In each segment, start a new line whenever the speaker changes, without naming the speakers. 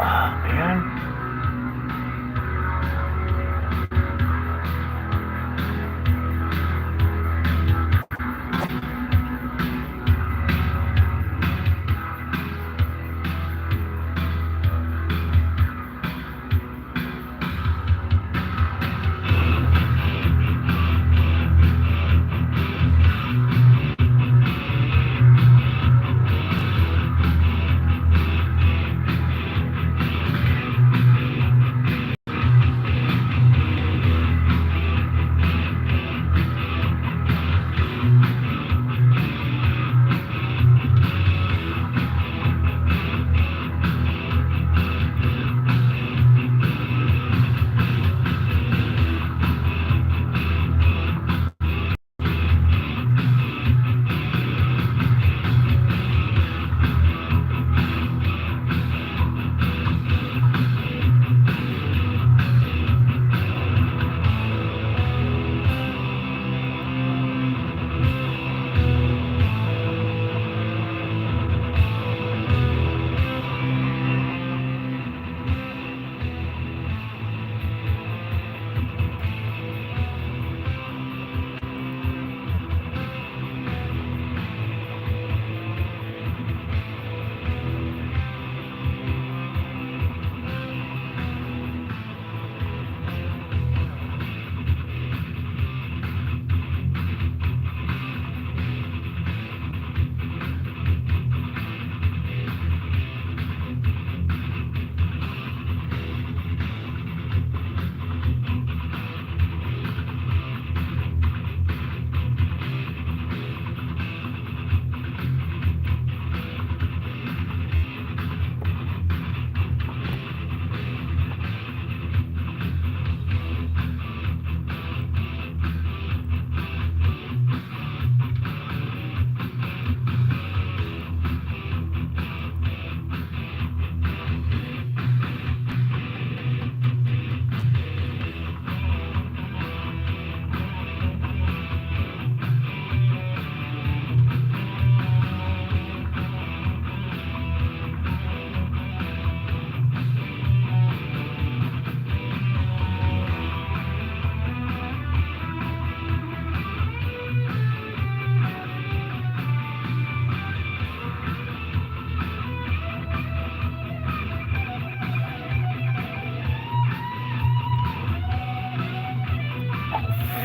Oh, man.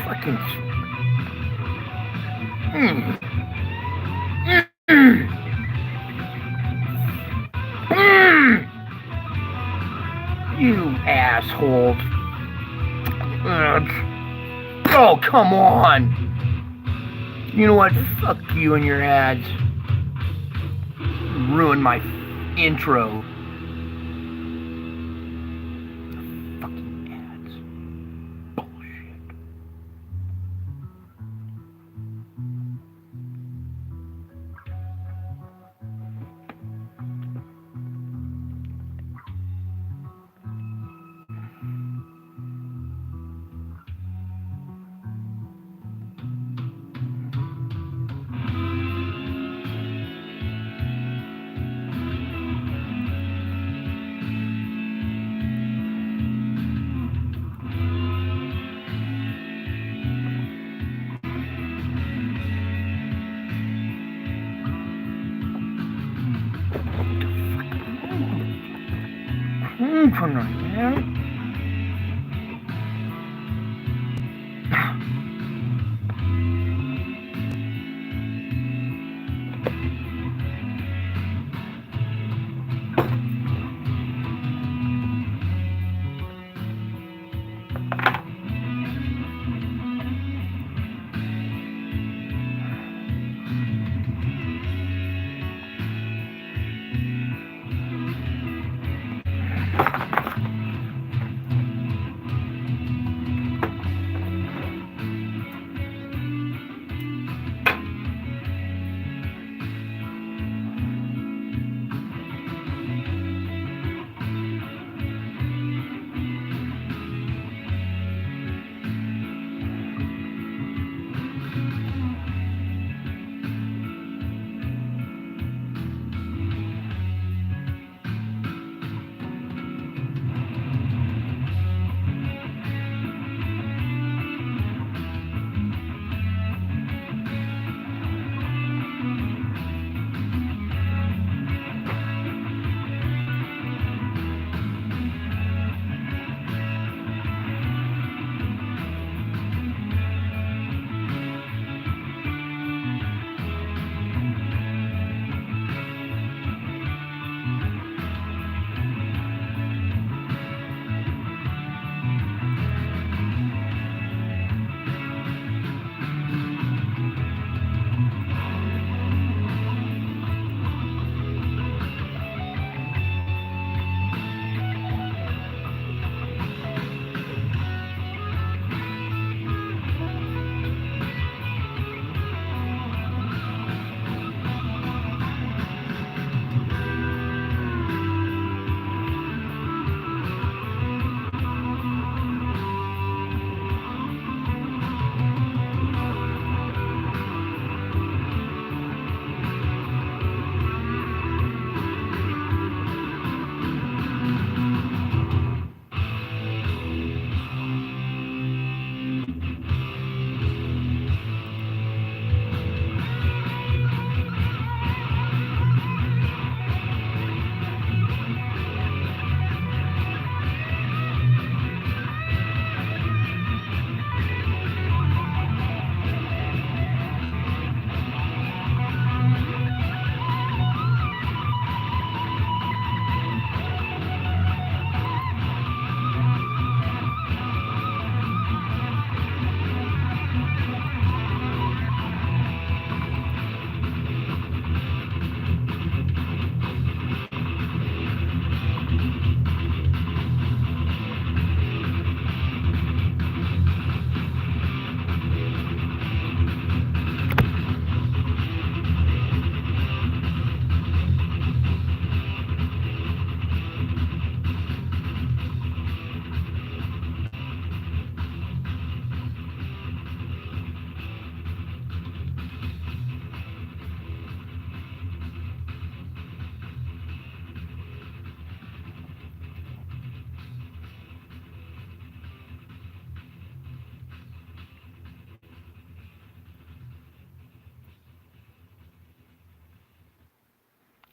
Fucking. Mm. Mm. Mm. You asshole. Oh, come on. You know what? Fuck you and your ads. You ruined my intro. Fucking ads. Bullshit. Man.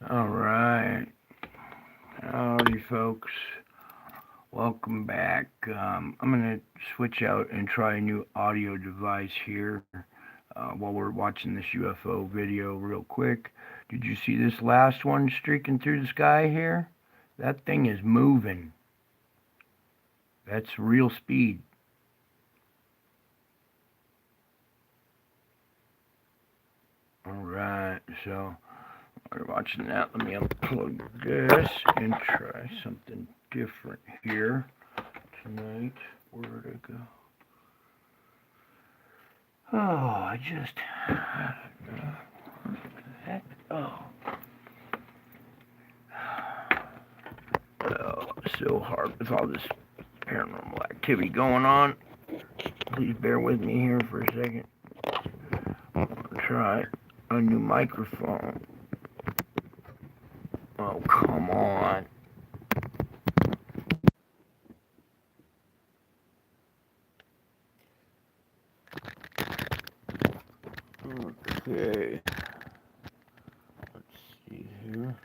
All right. Howdy, folks. Welcome back. I'm going to switch out and try a new audio device here while we're watching this UFO video real quick. Did you see this last one streaking through the sky here? That thing is moving. That's real speed. Alright, so we're watching that. Let me unplug this and try something different here tonight. Where'd it go? Oh, I just... What the heck? Oh. Oh, so hard with all this paranormal activity going on. Please bear with me here for a second. I'm gonna try a new microphone. Oh, come on. Okay. Let's see here.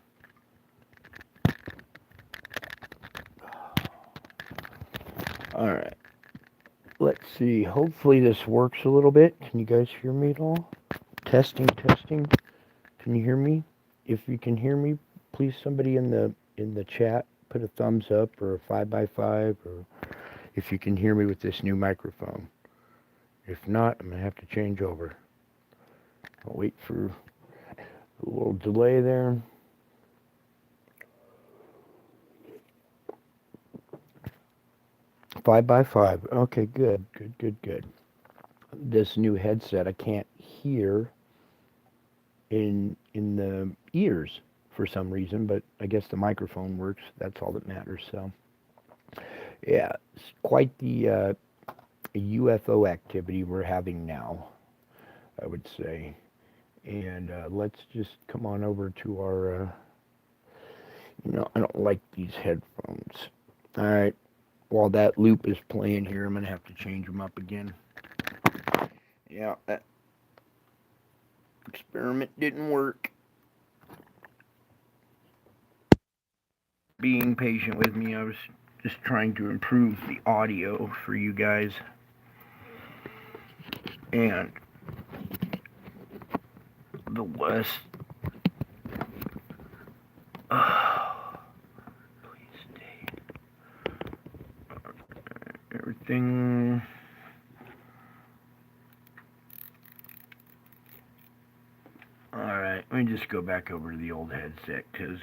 Alright. Let's see. Hopefully this works a little bit. Can you guys hear me at all? Testing, testing. Can you hear me? If you can hear me, please somebody in the chat put a thumbs up or a 5x5, or if you can hear me with this new microphone. If not, I'm gonna have to change over. I'll wait for a little delay there. Five by five. Okay, good. This new headset I can't hear in the ears for some reason, but I guess the microphone works. That's all that matters. So yeah, it's quite the UFO activity we're having now, I would say. And let's just come on over to our I don't like these headphones. All right, while that loop is playing here, I'm gonna have to change them up again. Yeah, that experiment didn't work. Being patient with me, I was just trying to improve the audio for you guys. And the less... please stay. Everything... Alright, let me just go back over to the old headset, because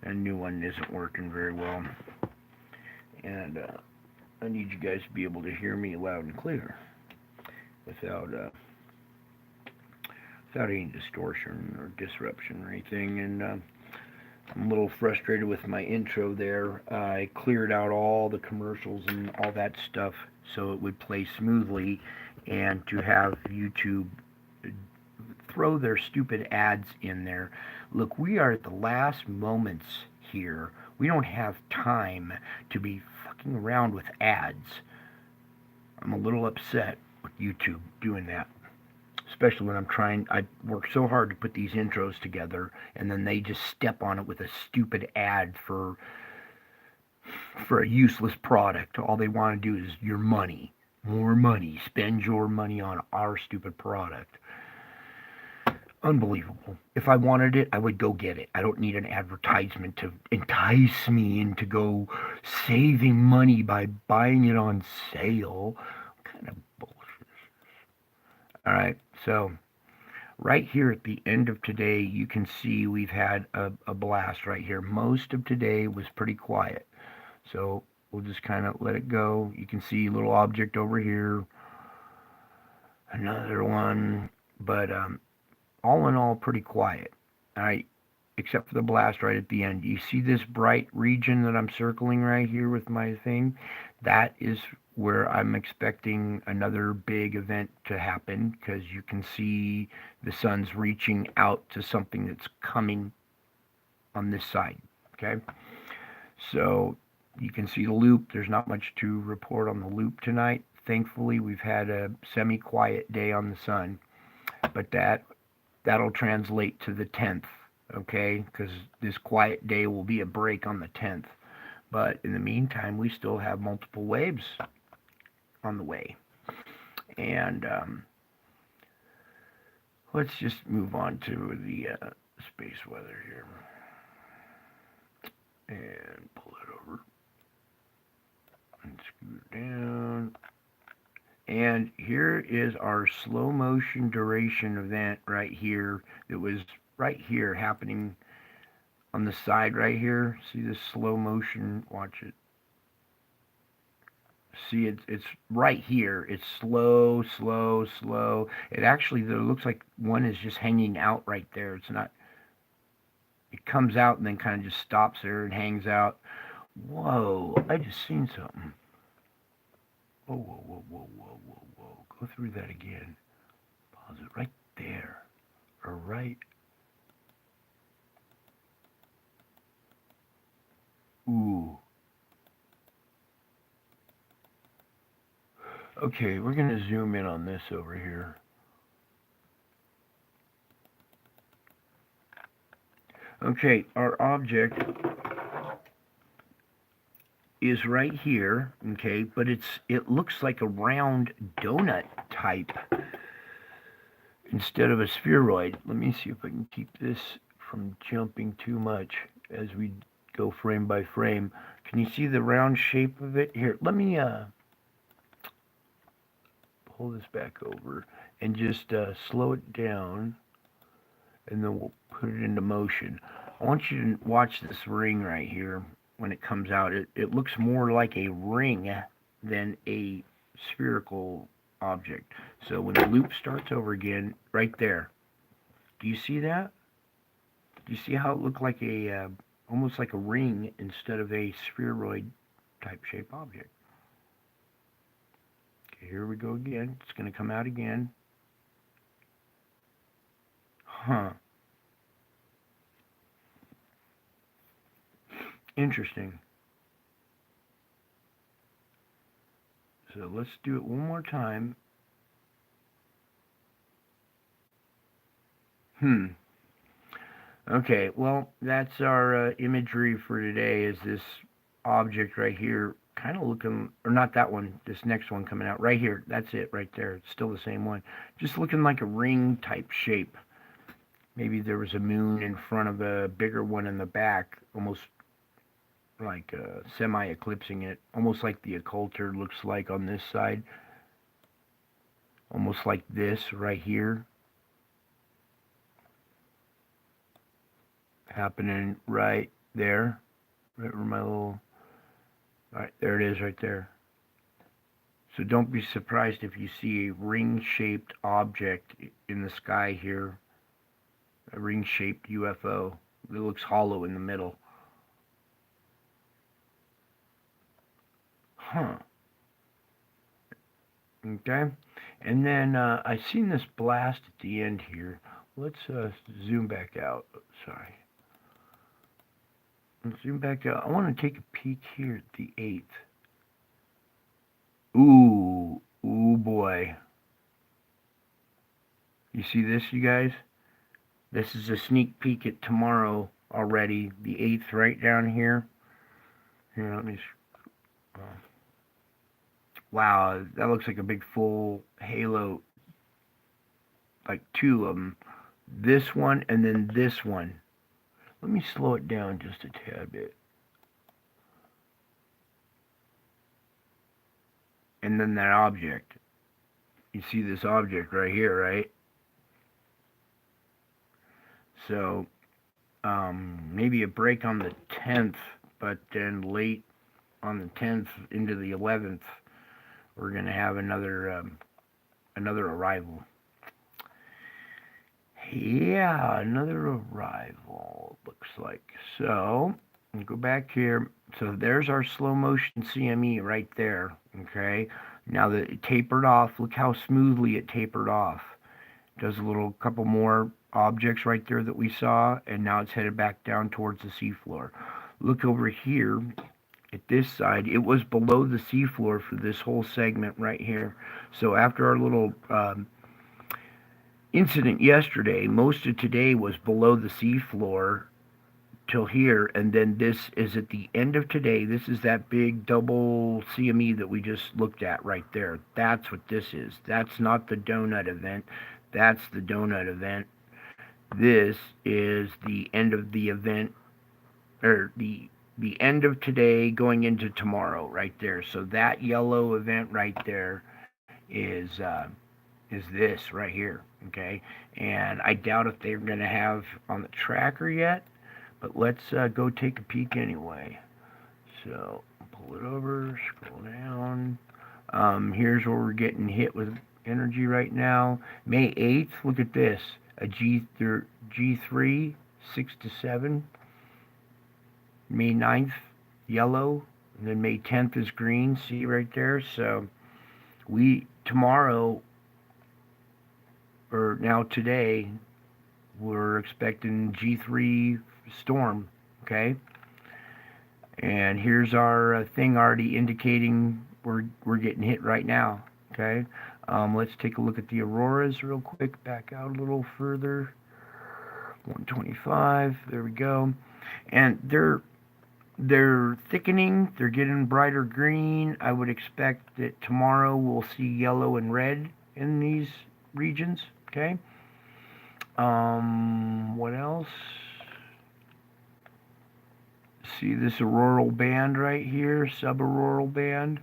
a new one isn't working very well. And I need you guys to be able to hear me loud and clear without any distortion or disruption or anything. And I'm a little frustrated with my intro there. I cleared out all the commercials and all that stuff so it would play smoothly, and to have YouTube throw their stupid ads in there. Look, we are at the last moments here. We don't have time to be fucking around with ads. I'm a little upset with YouTube doing that. Especially when I work so hard to put these intros together, and then they just step on it with a stupid ad for a useless product. All they want to do is your money. More money. Spend your money on our stupid product. Unbelievable. If I wanted it, I would go get it. I don't need an advertisement to entice me into go saving money by buying it on sale. What kind of bullshit? Alright, so right here at the end of today, you can see we've had a blast right here. Most of today was pretty quiet. So we'll just kind of let it go. You can see a little object over here. Another one. But all in all, pretty quiet. All right, except for the blast right at the end. You see this bright region that I'm circling right here with my thing? That is where I'm expecting another big event to happen, because you can see the sun's reaching out to something that's coming on this side, okay? So you can see the loop. There's not much to report on the loop tonight. Thankfully, we've had a semi-quiet day on the sun, but that'll translate to the 10th okay, because this quiet day will be a break on the 10th. But in the meantime, we still have multiple waves on the way. And let's just move on to the space weather here. And pull it over. And scoot down. And here is our slow motion duration event right here. It was right here happening on the side right here. See this slow motion? Watch it. See, it's right here. It's slow, slow, slow. It actually looks like one is just hanging out right there. It's not. It comes out and then kind of just stops there and hangs out. Whoa! I just seen something. Whoa, whoa, whoa, whoa, whoa, whoa, whoa. Go through that again. Pause it right there. Or right. Ooh. Okay, we're going to zoom in on this over here. Okay, our object is right here, okay, but it looks like a round donut type instead of a spheroid. Let me see if I can keep this from jumping too much as we go frame by frame. Can you see the round shape of it? Here, let me pull this back over and just slow it down, and then we'll put it into motion. I want you to watch this ring right here. When it comes out, it looks more like a ring than a spherical object. So when the loop starts over again, right there, do you see that? Do you see how it looked like a almost like a ring instead of a spheroid type shape object? Okay, here we go again. It's going to come out again. Huh. Interesting. So let's do it one more time. Okay, well, that's our imagery for today, is this object right here, kind of looking, or not that one, this next one coming out right here. That's it right there. It's still the same one. Just looking like a ring type shape. Maybe there was a moon in front of a bigger one in the back, almost like semi-eclipsing it, almost like the occulter looks like on this side. Almost like this right here. Happening right there. Right where my little... Alright, there it is right there. So don't be surprised if you see a ring-shaped object in the sky here. A ring-shaped UFO. It looks hollow in the middle. Huh. Okay. And then I seen this blast at the end here. Let's zoom back out. Sorry. Let's zoom back out. I want to take a peek here at the 8th. Ooh. Ooh boy. You see this, you guys? This is a sneak peek at tomorrow already. The 8th right down here. Here, let me... wow, that looks like a big full halo. Like two of them. This one and then this one. Let me slow it down just a tad bit. And then that object. You see this object right here, right? So, maybe a break on the 10th, but then late on the 10th into the 11th, we're going to have another arrival. Yeah, another arrival, looks like. So, go back here. So there's our slow motion CME right there, okay? Now that it tapered off, look how smoothly it tapered off. Does a little couple more objects right there that we saw, and now it's headed back down towards the seafloor. Look over here at this side. It was below the seafloor for this whole segment right here. So after our little incident yesterday, most of today was below the seafloor till here, and then this is at the end of today. This is that big double CME that we just looked at right there. That's what this is. That's not the donut event. That's the donut event. This is the end of the event, or the end of today going into tomorrow right there. So that yellow event right there is this right here, okay? And I doubt if they're going to have on the tracker yet, but let's go take a peek anyway. So pull it over, scroll down. Here's where we're getting hit with energy right now. May 8th, look at this, a G3, 6 to 7. May 9th, yellow, and then May 10th is green, see right there? So tomorrow, or now today, we're expecting G3 storm, okay? And here's our thing already indicating we're getting hit right now, okay? Let's take a look at the auroras real quick, back out a little further. 125, there we go. And they're thickening, they're getting brighter green. I would expect that tomorrow we'll see yellow and red in these regions, okay? What else? See this auroral band right here, subarauroral band.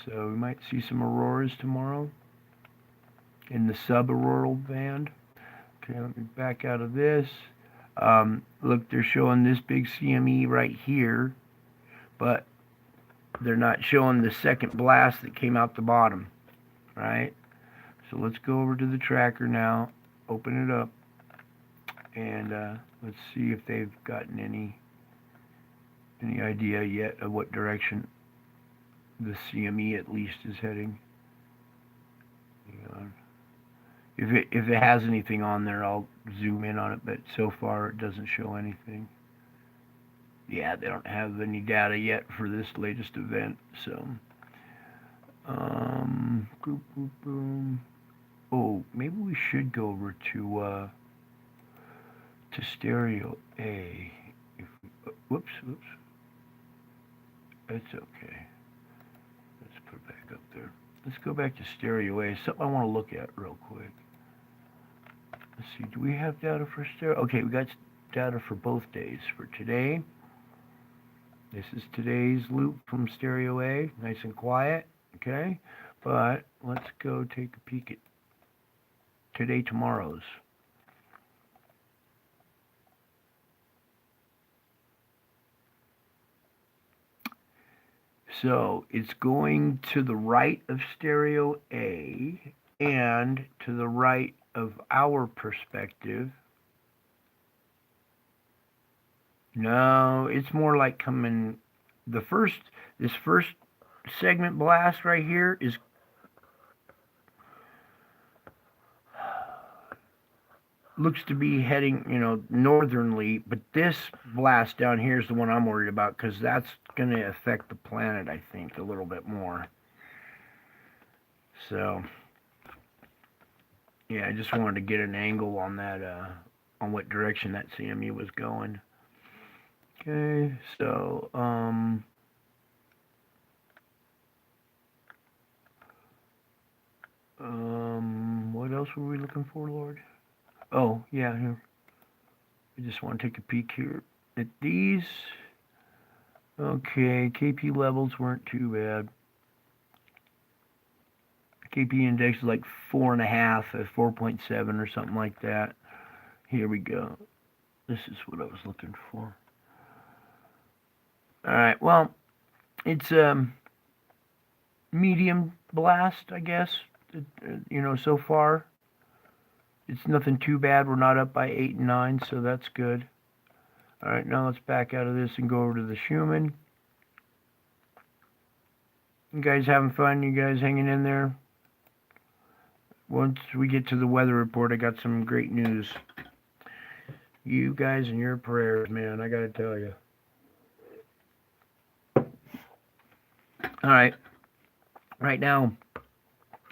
So we might see some auroras tomorrow in the subarauroral band. Okay, let me back out of this. Look, they're showing this big CME right here, but they're not showing the second blast that came out the bottom, right? So let's go over to the tracker now, open it up, and let's see if they've gotten any idea yet of what direction the CME at least is heading. If it has anything on there, I'll zoom in on it, but so far it doesn't show anything. Yeah, they don't have any data yet for this latest event, so boom. Oh, maybe we should go over to stereo A. Whoops. That's okay. Let's put it back up there. Let's go back to stereo A. Something I want to look at real quick. Let's see, do we have data for stereo? Okay, we got data for both days. For today, this is today's loop from stereo A, nice and quiet, okay? But let's go take a peek at tomorrow's. So it's going to the right of stereo A and to the right of our perspective. No, it's more like coming, this first segment blast right here is looks to be heading, northernly, but this blast down here is the one I'm worried about because that's going to affect the planet, I think, a little bit more. So, yeah, I just wanted to get an angle on that, on what direction that CME was going. Okay, so, what else were we looking for, Lord? Oh, yeah, here. I just want to take a peek here at these. Okay, KP levels weren't too bad. KP index is like 4.5 at 4.7 or something like that. Here we go. This is what I was looking for. Alright, well, it's medium blast, I guess, so far. It's nothing too bad. We're not up by 8 and 9, so that's good. Alright, now let's back out of this and go over to the Schumann. You guys having fun? You guys hanging in there? Once we get to the weather report, I got some great news. You guys and your prayers, man, I gotta tell you. Alright, right now,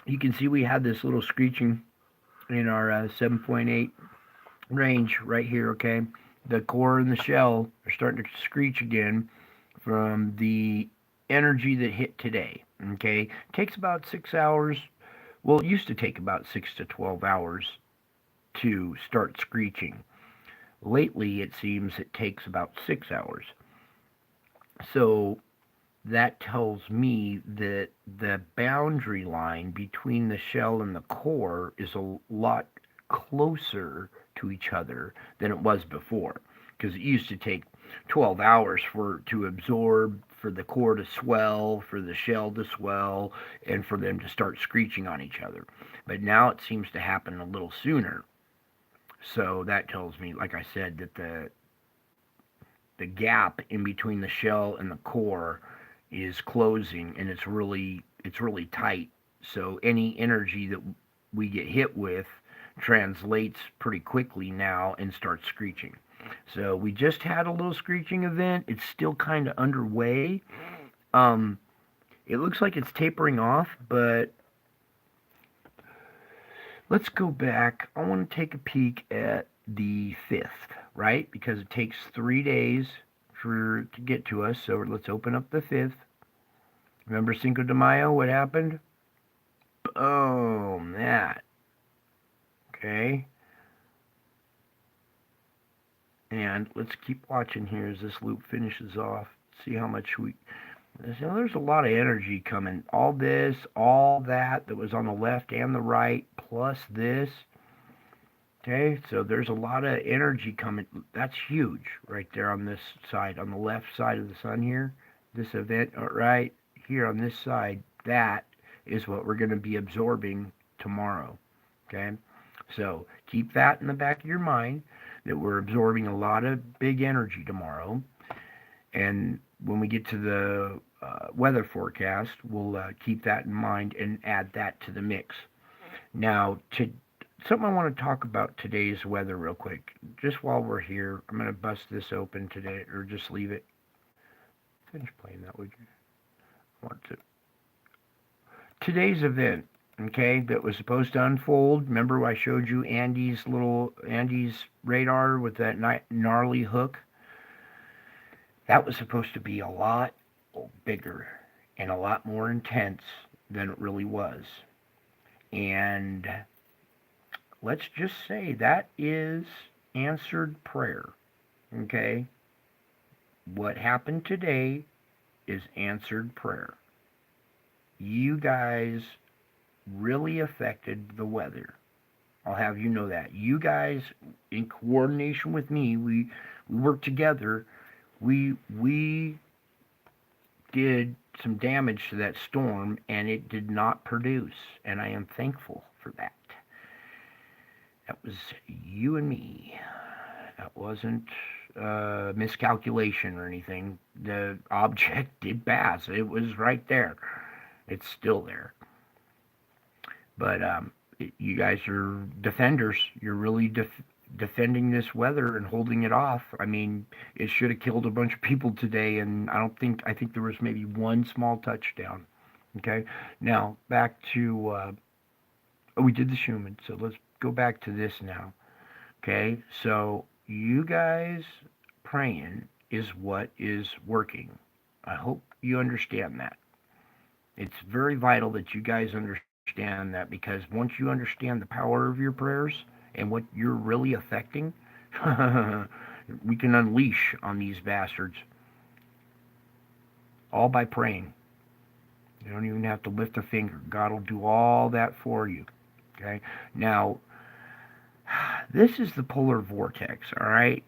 you can see we had this little screeching in our 7.8 range right here, okay? The core and the shell are starting to screech again from the energy that hit today, okay? It takes about 6 hours. Well, it used to take about 6 to 12 hours to start screeching. Lately, it seems it takes about 6 hours. So that tells me that the boundary line between the shell and the core is a lot closer to each other than it was before. Because it used to take 12 hours for to absorb, for the core to swell, for the shell to swell, and for them to start screeching on each other. But now it seems to happen a little sooner. So that tells me, like I said, that the gap in between the shell and the core is closing, and it's really tight. So any energy that we get hit with translates pretty quickly now and starts screeching. So we just had a little screeching event. It's still kind of underway. Um, it looks like it's tapering off, but let's go back. I want to take a peek at the 5th, right? Because it takes 3 days to get to us. So let's open up the 5th. Remember Cinco de Mayo? What happened? Boom, that. Okay. And let's keep watching here as this loop finishes off. See how much we... So there's a lot of energy coming. All this, all that was on the left and the right, plus this. Okay, so there's a lot of energy coming. That's huge right there on this side, on the left side of the sun here. This event right here on this side, that is what we're going to be absorbing tomorrow. Okay, so keep that in the back of your mind that we're absorbing a lot of big energy tomorrow. And when we get to the weather forecast, we'll keep that in mind and add that to the mix. Now, something I want to talk about today's weather real quick. Just while we're here, I'm going to bust this open today, or just leave it. Finish playing that, would you? I want to. Today's event, okay, that was supposed to unfold. Remember I showed you Andy's radar with that gnarly hook? That was supposed to be a lot bigger and a lot more intense than it really was. And let's just say that is answered prayer. Okay? What happened today is answered prayer. You guys really affected the weather. I'll have you know that. You guys, in coordination with me, we worked together. We did some damage to that storm, and it did not produce, and I am thankful for that. That was you and me. That wasn't miscalculation or anything. The object did pass. It was right there. It's still there. But you guys are defenders. You're really defending this weather and holding it off. I mean, it should have killed a bunch of people today, and I think there was maybe one small touchdown. Okay, now back to we did the Schumann, so let's go back to this now. Okay, so you guys praying is what is working. I hope you understand that. It's very vital that you guys understand that, because once you understand the power of your prayers and what you're really affecting, we can unleash on these bastards. All by praying. You don't even have to lift a finger. God will do all that for you. Okay? Now, this is the polar vortex, all right?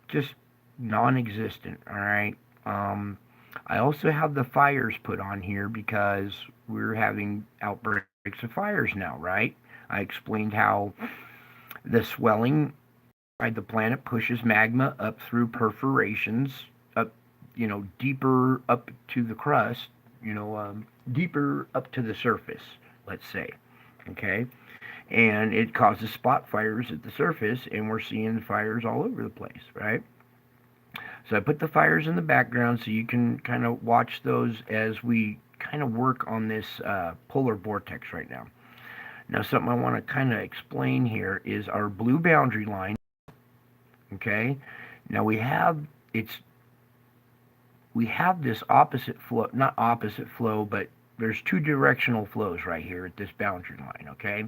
Just non-existent, all right? I also have the fires put on here because we're having outbreaks of fires now, right? I explained how the swelling inside the planet pushes magma up through perforations, up, deeper up to the crust, deeper up to the surface, let's say, okay? And it causes spot fires at the surface, and we're seeing fires all over the place, right? So I put the fires in the background so you can kind of watch those as we kind of work on this polar vortex right now. Now, something I want to kind of explain here is our blue boundary line. Okay, now we have this opposite flow, not opposite flow, but there's two directional flows right here at this boundary line. Okay,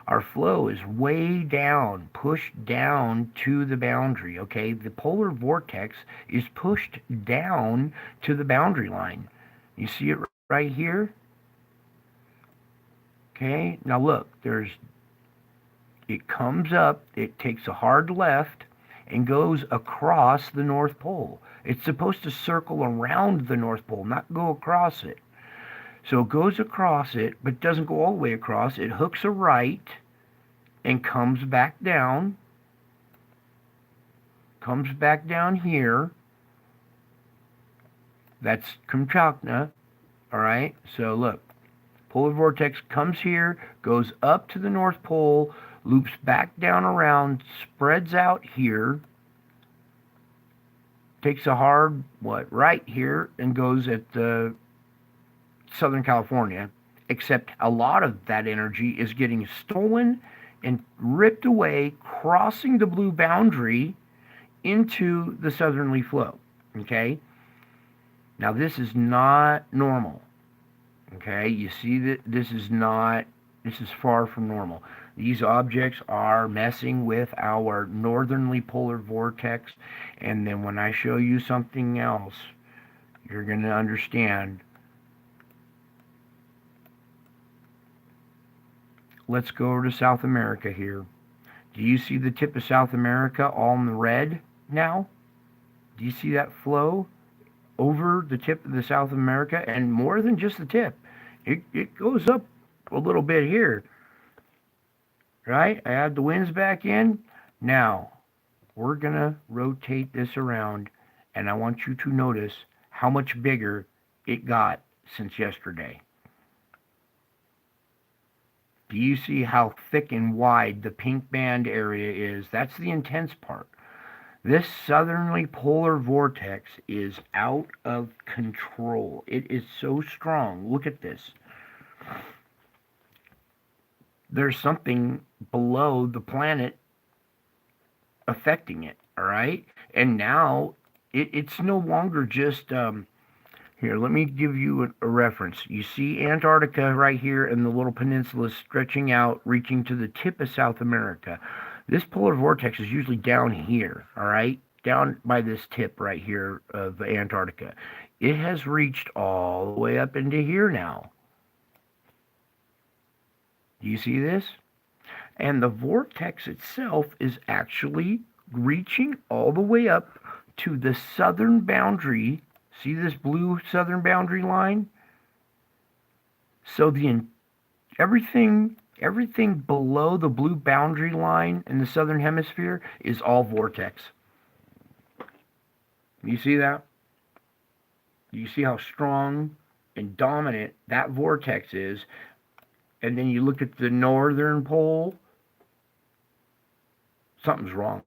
our flow is way down, pushed down to the boundary. Okay, the polar vortex is pushed down to the boundary line. You see it right here? Okay, now look, it comes up, it takes a hard left and goes across the North Pole. It's supposed to circle around the North Pole, not go across it. So it goes across it, but doesn't go all the way across. It hooks a right and comes back down here. That's Kamchatka, all right? So look, polar vortex comes here, goes up to the North Pole, loops back down around, spreads out here, takes a hard right here, and goes at Southern California, except a lot of that energy is getting stolen and ripped away, crossing the blue boundary into the southerly flow. Okay? Now this is not normal. Okay, you see that this is far from normal. These objects are messing with our northerly polar vortex, and then when I show you something else, you're going to understand. Let's go over to South America here. Do you see the tip of South America all in the red now? Do you see that flow over the tip of the South America? And more than just the tip. It goes up a little bit here. Right? I add the winds back in. Now, we're going to rotate this around, and I want you to notice how much bigger it got since yesterday. Do you see how thick and wide the pink band area is? That's the intense part. This southerly polar vortex is out of control. It is so strong. Look at this. There's something below the planet affecting it, all right? And now it's no longer just... Here, let me give you a reference. You see Antarctica right here and the little peninsula stretching out, reaching to the tip of South America. This polar vortex is usually down here, all right? Down by this tip right here of Antarctica. It has reached all the way up into here now. Do you see this? And the vortex itself is actually reaching all the way up to the southern boundary. See this blue southern boundary line? So everything below the blue boundary line in the southern hemisphere is all vortex. You see that? You see how strong and dominant that vortex is? And then you look at the northern pole, something's wrong.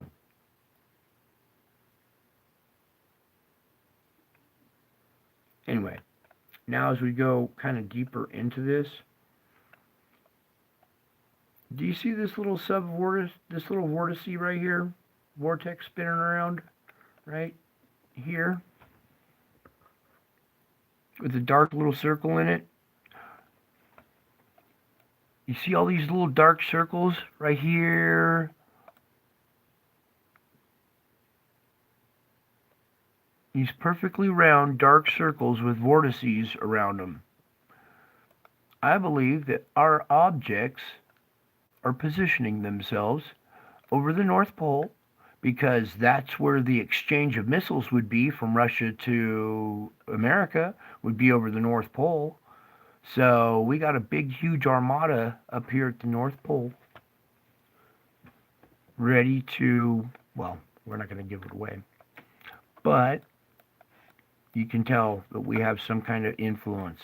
Anyway, now as we go kind of deeper into this, do you see this little this little vortice right here? Vortex spinning around right here with a dark little circle in it. You see all these little dark circles right here? These perfectly round dark circles with vortices around them. I believe that our objects are positioning themselves over the North Pole because that's where the exchange of missiles would be from Russia to America, would be over the North Pole. So we got a big, huge armada up here at the North Pole ready to, well, we're not going to give it away, but you can tell that we have some kind of influence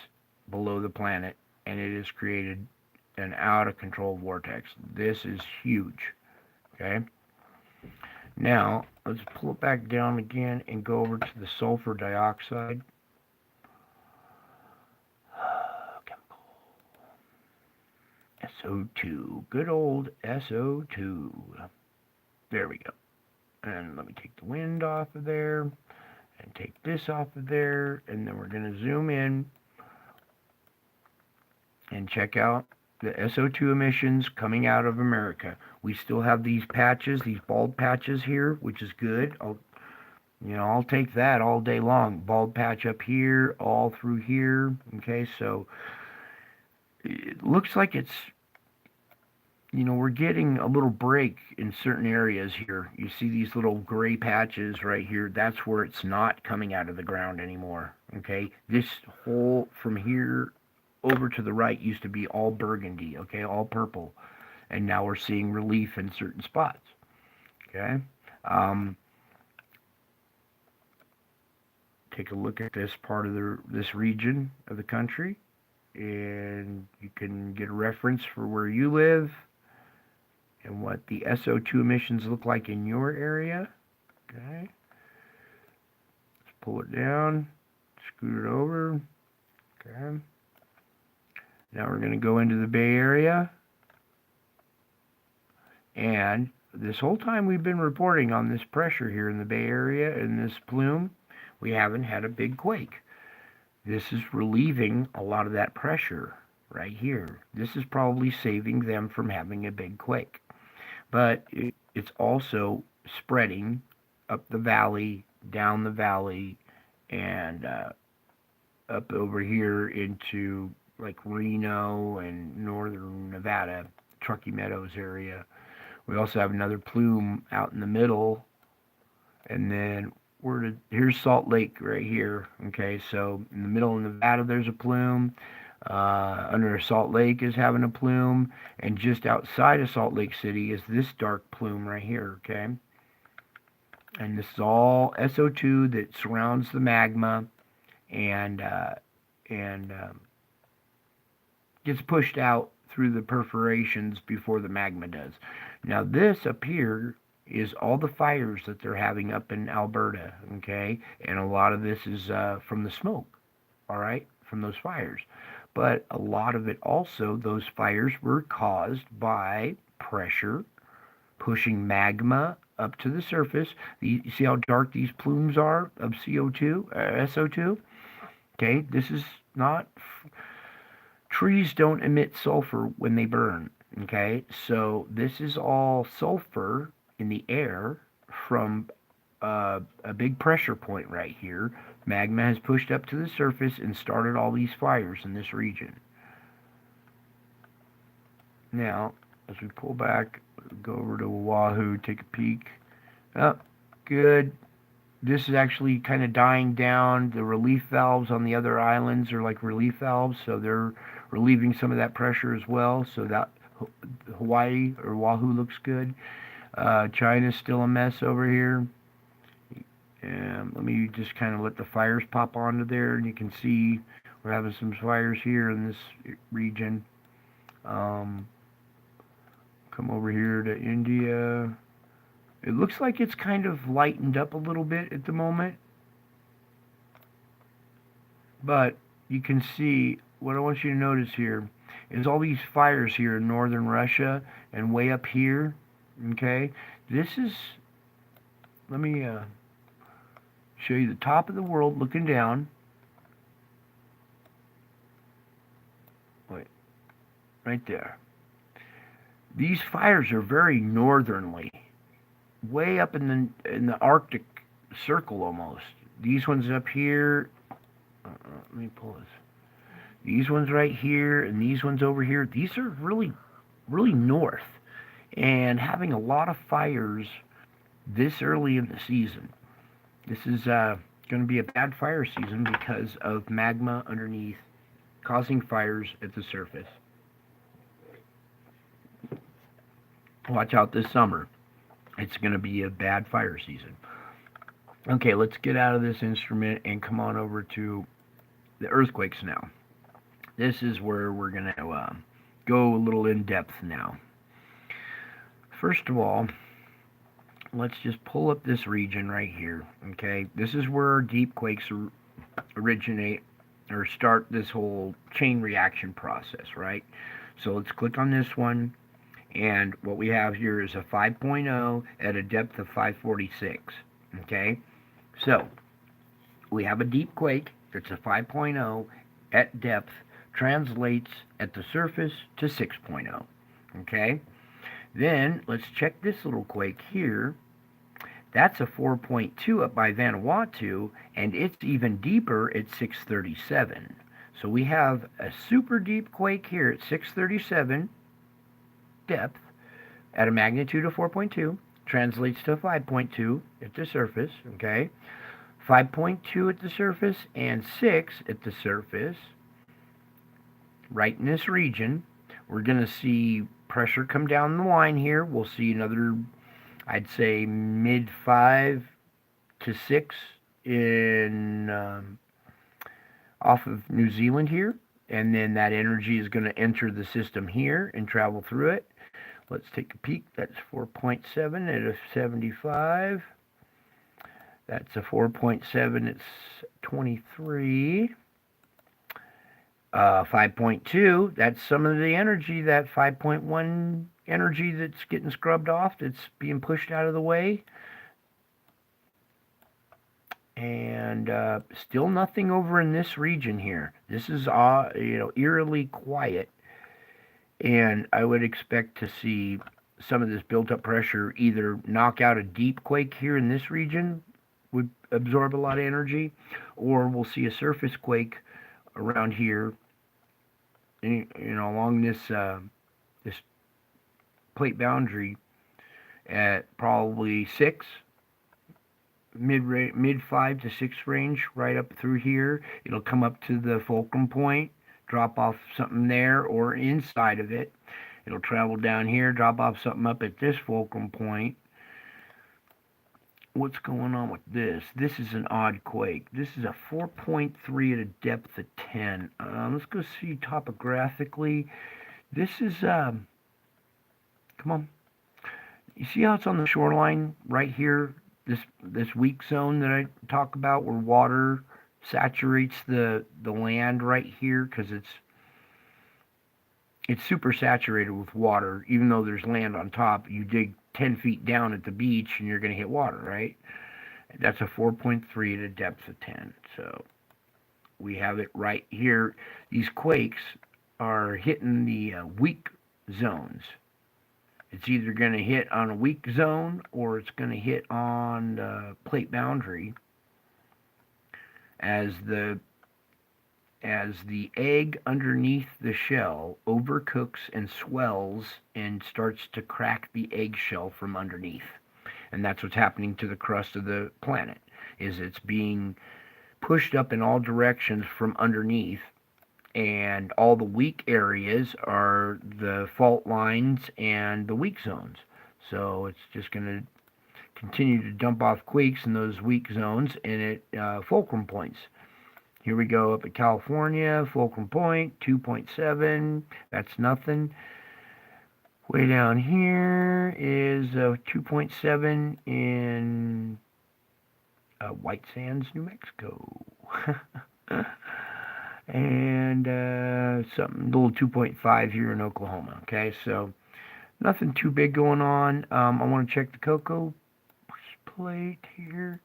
below the planet, and it has created an out-of-control vortex. This is huge, okay? Now, let's pull it back down again and go over to the sulfur dioxide. Chemical. SO2. Good old SO2. There we go. And let me take the wind off of there and take this off of there, and then we're going to zoom in and check out the SO2 emissions coming out of America. We still have these patches, these bald patches here, which is good. I'll take that all day long. Bald patch up here, all through here. Okay, so it looks like it's, we're getting a little break in certain areas here. You see these little gray patches right here. That's where it's not coming out of the ground anymore. Okay, this whole from here over to the right used to be all burgundy. Okay, all purple, and now we're seeing relief in certain spots. Okay, take a look at this part of this region of the country, and you can get a reference for where you live and what the SO2 emissions look like in your area. Okay, let's pull it down, scoot it over. Okay, now we're going to go into the Bay Area, and this whole time we've been reporting on this pressure here in the Bay Area and this plume, we haven't had a big quake. This is relieving a lot of that pressure right here. This is probably saving them from having a big quake. But it's also spreading up the valley, down the valley, and up over here into like Reno and northern Nevada, Truckee Meadows area. We also have another plume out in the middle, and then here's Salt Lake right here. Okay, so in the middle of Nevada there's a plume. Under Salt Lake is having a plume, and just outside of Salt Lake City is this dark plume right here, okay? And this is all SO2 that surrounds the magma and gets pushed out through the perforations before the magma does. Now this up here is all the fires that they're having up in Alberta, okay? And a lot of this is from the smoke, all right, from those fires. But a lot of it also, those fires were caused by pressure pushing magma up to the surface. You see how dark these plumes are of SO2? Okay, this is not... Trees don't emit sulfur when they burn, okay? So this is all sulfur in the air from a big pressure point right here. Magma has pushed up to the surface and started all these fires in this region. Now, as we pull back, go over to Oahu, take a peek. Oh, good. This is actually kind of dying down. The relief valves on the other islands are like relief valves, so they're relieving some of that pressure as well. So that Hawaii or Oahu looks good. China's still a mess over here. And let me just kind of let the fires pop onto there, and you can see we're having some fires here in this region. Come over here to India. It looks like it's kind of lightened up a little bit at the moment. But you can see, what I want you to notice here is all these fires here in northern Russia and way up here. Okay, this is, let me show you the top of the world looking down. Wait, right there. These fires are very northernly, way up in the Arctic Circle almost. These ones up here. Let me pull this. These ones right here and these ones over here. These are really, really north, and having a lot of fires this early in the season. This is going to be a bad fire season because of magma underneath causing fires at the surface. Watch out this summer. It's going to be a bad fire season. Okay, let's get out of this instrument and come on over to the earthquakes now. This is where we're going to go a little in depth now. First of all, let's just pull up this region right here, okay? This is where deep quakes originate or start this whole chain reaction process, right? So let's click on this one. And what we have here is a 5.0 at a depth of 546. Okay? So we have a deep quake. It's a 5.0 at depth, translates at the surface to 6.0. Okay? Then let's check this little quake here. That's a 4.2 up by Vanuatu, and it's even deeper at 637. So we have a super deep quake here at 637 depth at a magnitude of 4.2, translates to 5.2 at the surface, okay? 5.2 at the surface and 6 at the surface. Right in this region, we're going to see pressure come down the line here. We'll see another, I'd say, mid 5 to 6 in off of New Zealand here. And then that energy is going to enter the system here and travel through it. Let's take a peek. That's 4.7 at a 75. That's a 4.7. It's 23. 5.2. That's some of the energy, that 5.1 energy that's getting scrubbed off, that's being pushed out of the way. And still nothing over in this region here. This is eerily quiet. And I would expect to see some of this built-up pressure either knock out a deep quake here in this region, would absorb a lot of energy, or we'll see a surface quake around here, along this this plate boundary at probably 6, mid 5 to 6 range, right up through here. It'll come up to the fulcrum point, drop off something there or inside of it. It'll travel down here, drop off something up at this fulcrum point. What's going on with this? This is an odd quake. This is a 4.3 at a depth of 10. Let's go see topographically. This is, come on. You see how it's on the shoreline right here? This weak zone that I talk about, where water saturates the land right here, because it's super saturated with water. Even though there's land on top, you dig 10 feet down at the beach and you're going to hit water, right? That's a 4.3 at a depth of 10. So we have it right here. These quakes are hitting the weak zones. It's either going to hit on a weak zone or it's going to hit on the plate boundary as the egg underneath the shell overcooks and swells and starts to crack the eggshell from underneath. And that's what's happening to the crust of the planet, is it's being pushed up in all directions from underneath, and all the weak areas are the fault lines and the weak zones. So it's just going to continue to dump off quakes in those weak zones and at fulcrum points. Here we go up at California, fulcrum point, 2.7, that's nothing. Way down here is 2.7 in White Sands, New Mexico. And something, a little 2.5 here in Oklahoma. Okay, so nothing too big going on. I want to check the cocoa plate here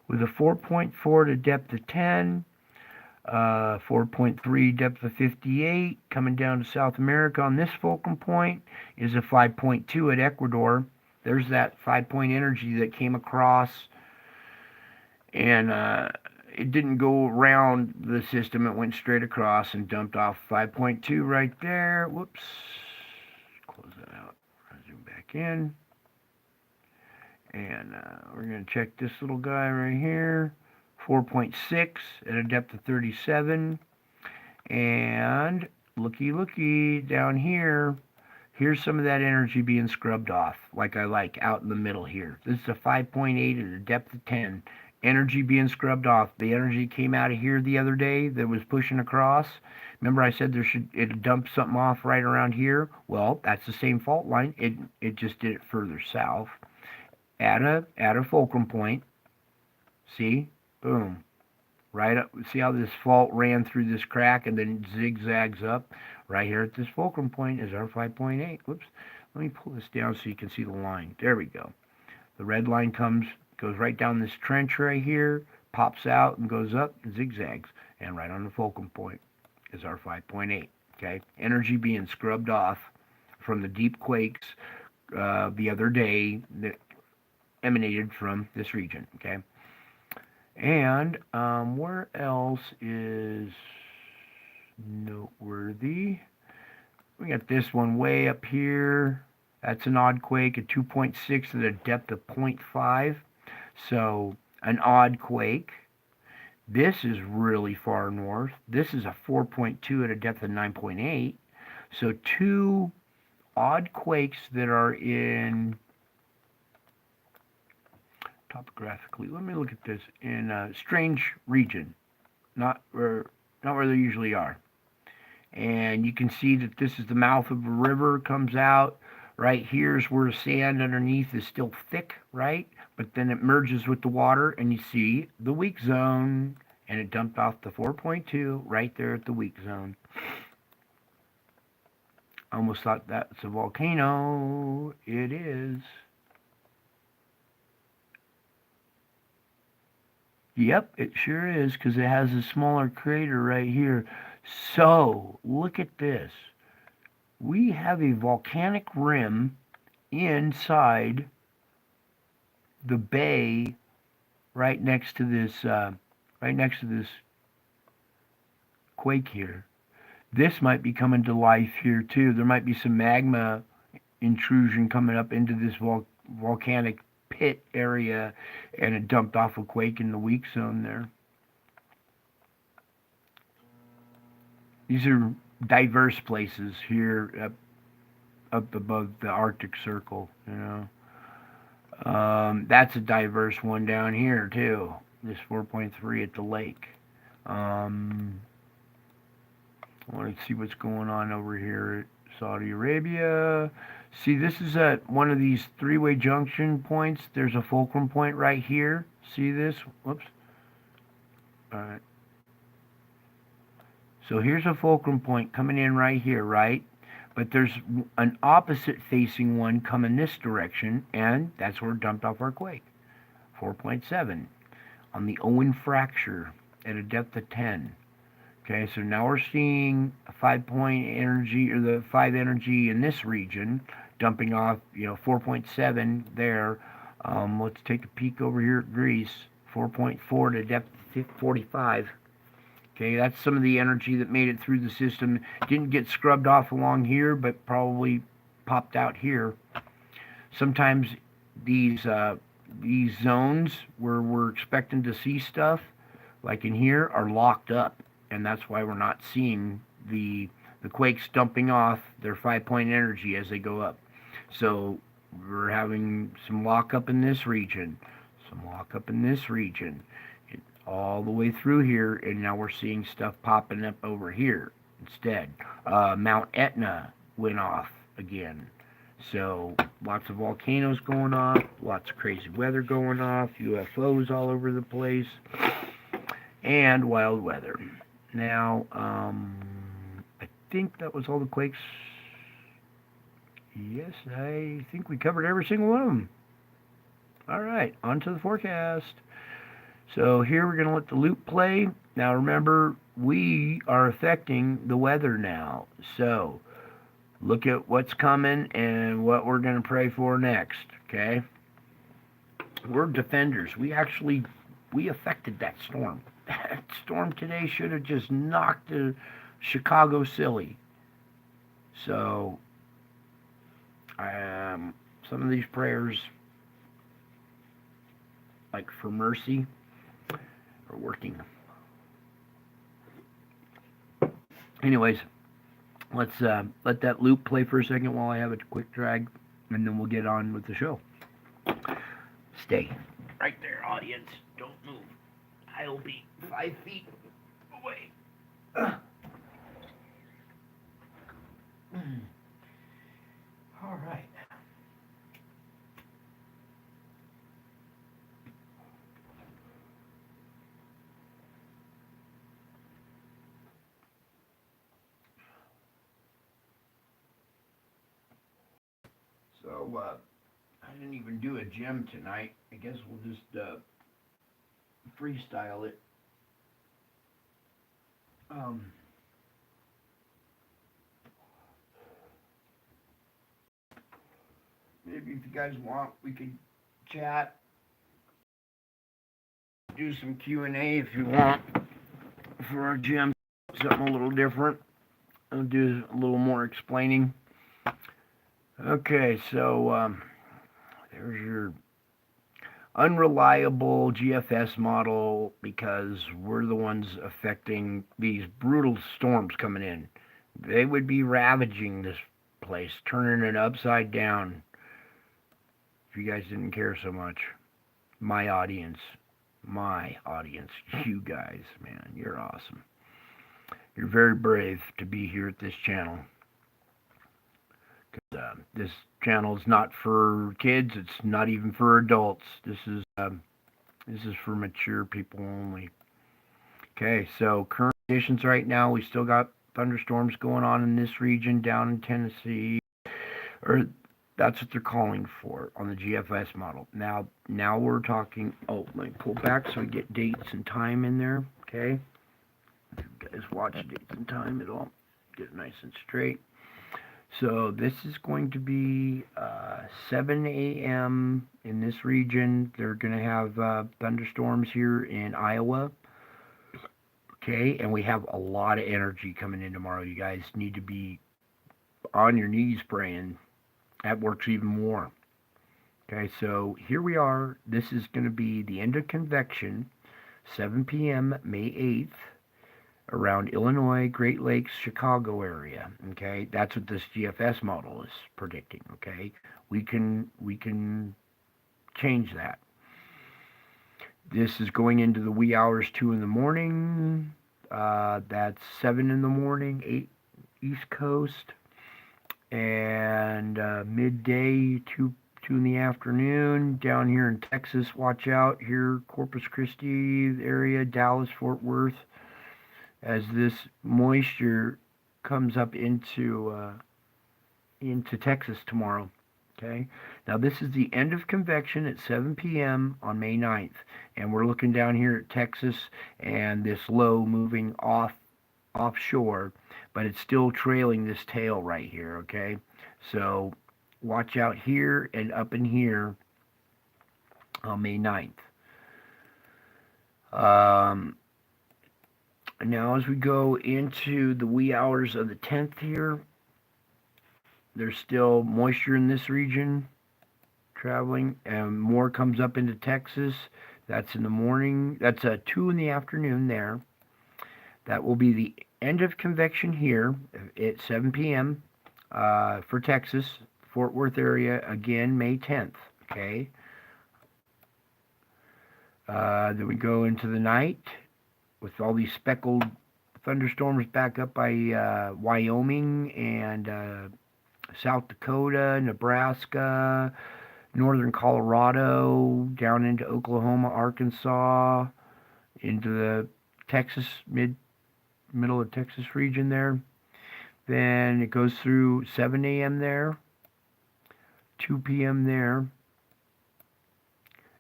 with a 4.4 to depth of 10. 4.3 depth of 58, coming down to South America on this fulcrum point is a 5.2 at Ecuador. There's that 5-point energy that came across, and it didn't go around the system. It went straight across and dumped off 5.2 right there. Whoops. Close that out. Zoom back in. And we're going to check this little guy right here. 4.6 at a depth of 37, and looky down here, here's some of that energy being scrubbed off, like I like, out in the middle here. This is a 5.8 at a depth of 10, energy being scrubbed off. The energy came out of here the other day that was pushing across. Remember I said it dumped something off right around here? Well, that's the same fault line. It just did it further south at a fulcrum point. See? Boom. right up. See how this fault ran through this crack and then zigzags up? Right here at this fulcrum point is our 5.8. Whoops. Let me pull this down so you can see the line. There we go. The red line goes right down this trench right here, pops out and goes up and zigzags. And right on the fulcrum point is our 5.8. Okay, energy being scrubbed off from the deep quakes the other day that emanated from this region. Okay, and where else is noteworthy? We got this one way up here. That's an odd quake, a 2.6 at a depth of 0.5. So an odd quake. This is really far north. This is a 4.2 at a depth of 9.8. So two odd quakes that are in topographically. Let me look at this in a strange region, not where they usually are. And you can see that this is the mouth of a river, comes out. Right here's where sand underneath is still thick, right? But then it merges with the water, and you see the weak zone, and it dumped off the 4.2 right there at the weak zone. Almost thought that's a volcano. It is. Yep, it sure is, because it has a smaller crater right here. So, look at this. We have a volcanic rim inside the bay right next to this quake here. This might be coming to life here too. There might be some magma intrusion coming up into this volcanic pit area, and it dumped off a quake in the weak zone there. These are diverse places here up above the Arctic Circle, you know. That's a diverse one down here too. This 4.3 at the lake. I want to see what's going on over here at Saudi Arabia. See, this is at one of these three-way junction points. There's a fulcrum point right here. See this? Whoops. All right. So here's a fulcrum point coming in right here, right? But there's an opposite facing one coming this direction, and that's where it dumped off our quake. 4.7 on the Owen fracture at a depth of 10. Okay, so now we're seeing a 5-point energy, or the 5 energy in this region, dumping off, 4.7 there. Let's take a peek over here at Greece. 4.4 to depth 45. Okay, that's some of the energy that made it through the system. Didn't get scrubbed off along here, but probably popped out here. Sometimes these zones where we're expecting to see stuff, like in here, are locked up, and that's why we're not seeing the quakes dumping off their 5-point energy as they go up. So we're having some lockup in this region, some lockup in this region, all the way through here, and now we're seeing stuff popping up over here instead. Mount Etna went off again. So lots of volcanoes going off, lots of crazy weather going off, UFOs all over the place, and wild weather. Now, I think that was all the quakes. Yes, I think we covered every single one of them. All right, on to the forecast. So here we're going to let the loop play. Now remember, we are affecting the weather now. So look at what's coming and what we're going to pray for next, okay? We're defenders. We affected that storm. That storm today should have just knocked Chicago silly. So some of these prayers, like for mercy, are working. Anyways, let's let that loop play for a second while I have a quick drag, and then we'll get on with the show. Stay right there, audience. Don't move. I'll be 5 feet away. All right. So, I didn't even do a gem tonight. I guess we'll just freestyle it. Maybe if you guys want, we could chat, do some Q&A if you want for our gem. Something a little different. I'll do a little more explaining. Okay, so there's your unreliable GFS model, because we're the ones affecting these brutal storms coming in. They would be ravaging this place, turning it upside down, if you guys didn't care so much. My audience, you guys, man, you're awesome. You're very brave to be here at this channel. This channel is not for kids. It's not even for adults. This is for mature people only. Okay, so current conditions right now, we still got thunderstorms going on in this region down in Tennessee, or that's what they're calling for on the GFS model. Now we're talking. Oh, let me pull back so we get dates and time in there. Okay, if you guys watch dates and time, it'll get it nice and straight. So this is going to be 7 a.m. in this region. They're going to have thunderstorms here in Iowa. Okay, and we have a lot of energy coming in tomorrow. You guys need to be on your knees praying. That works even more. Okay, so here we are. This is going to be the end of convection, 7 p.m. May 8th. Around Illinois, Great Lakes, Chicago area. Okay, that's what this GFS model is predicting. Okay, we can change that. This is going into the wee hours, 2 in the morning. That's 7 in the morning, 8 East Coast, and midday, 2 in the afternoon. Down here in Texas, watch out here, Corpus Christi area, Dallas, Fort Worth. As this moisture comes up into Texas tomorrow. Okay, now this is the end of convection at 7 p.m. on May 9th, and we're looking down here at Texas and this low moving offshore, but it's still trailing this tail right here. Okay, so watch out here and up in here on May 9th. Now, as we go into the wee hours of the 10th here, there's still moisture in this region traveling, and more comes up into Texas. That's in the morning. That's 2 in the afternoon there. That will be the end of convection here at 7 p.m. For Texas, Fort Worth area, again, May 10th. Okay. Then we go into the night with all these speckled thunderstorms back up by Wyoming and South Dakota, Nebraska, northern Colorado, down into Oklahoma, Arkansas, into the Texas, middle of Texas region there. Then it goes through 7 a.m. there, 2 p.m. there,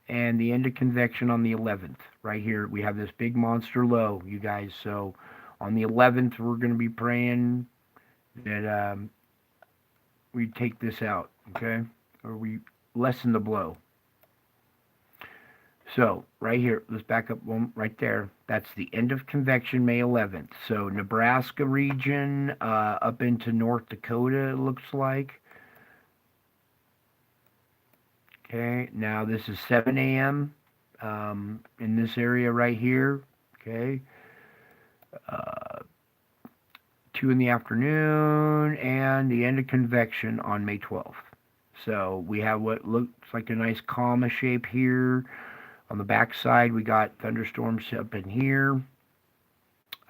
and the end of convection on the 11th. Right here, we have this big monster low, you guys. So on the 11th, we're going to be praying that we take this out, okay? Or we lessen the blow. So right here, let's back up one right there. That's the end of convection, May 11th. So Nebraska region up into North Dakota, it looks like. Okay, now this is 7 a.m. In this area right here. Okay. 2 in the afternoon, and the end of convection on May 12th. So we have what looks like a nice comma shape here. On the back side, we got thunderstorms up in here.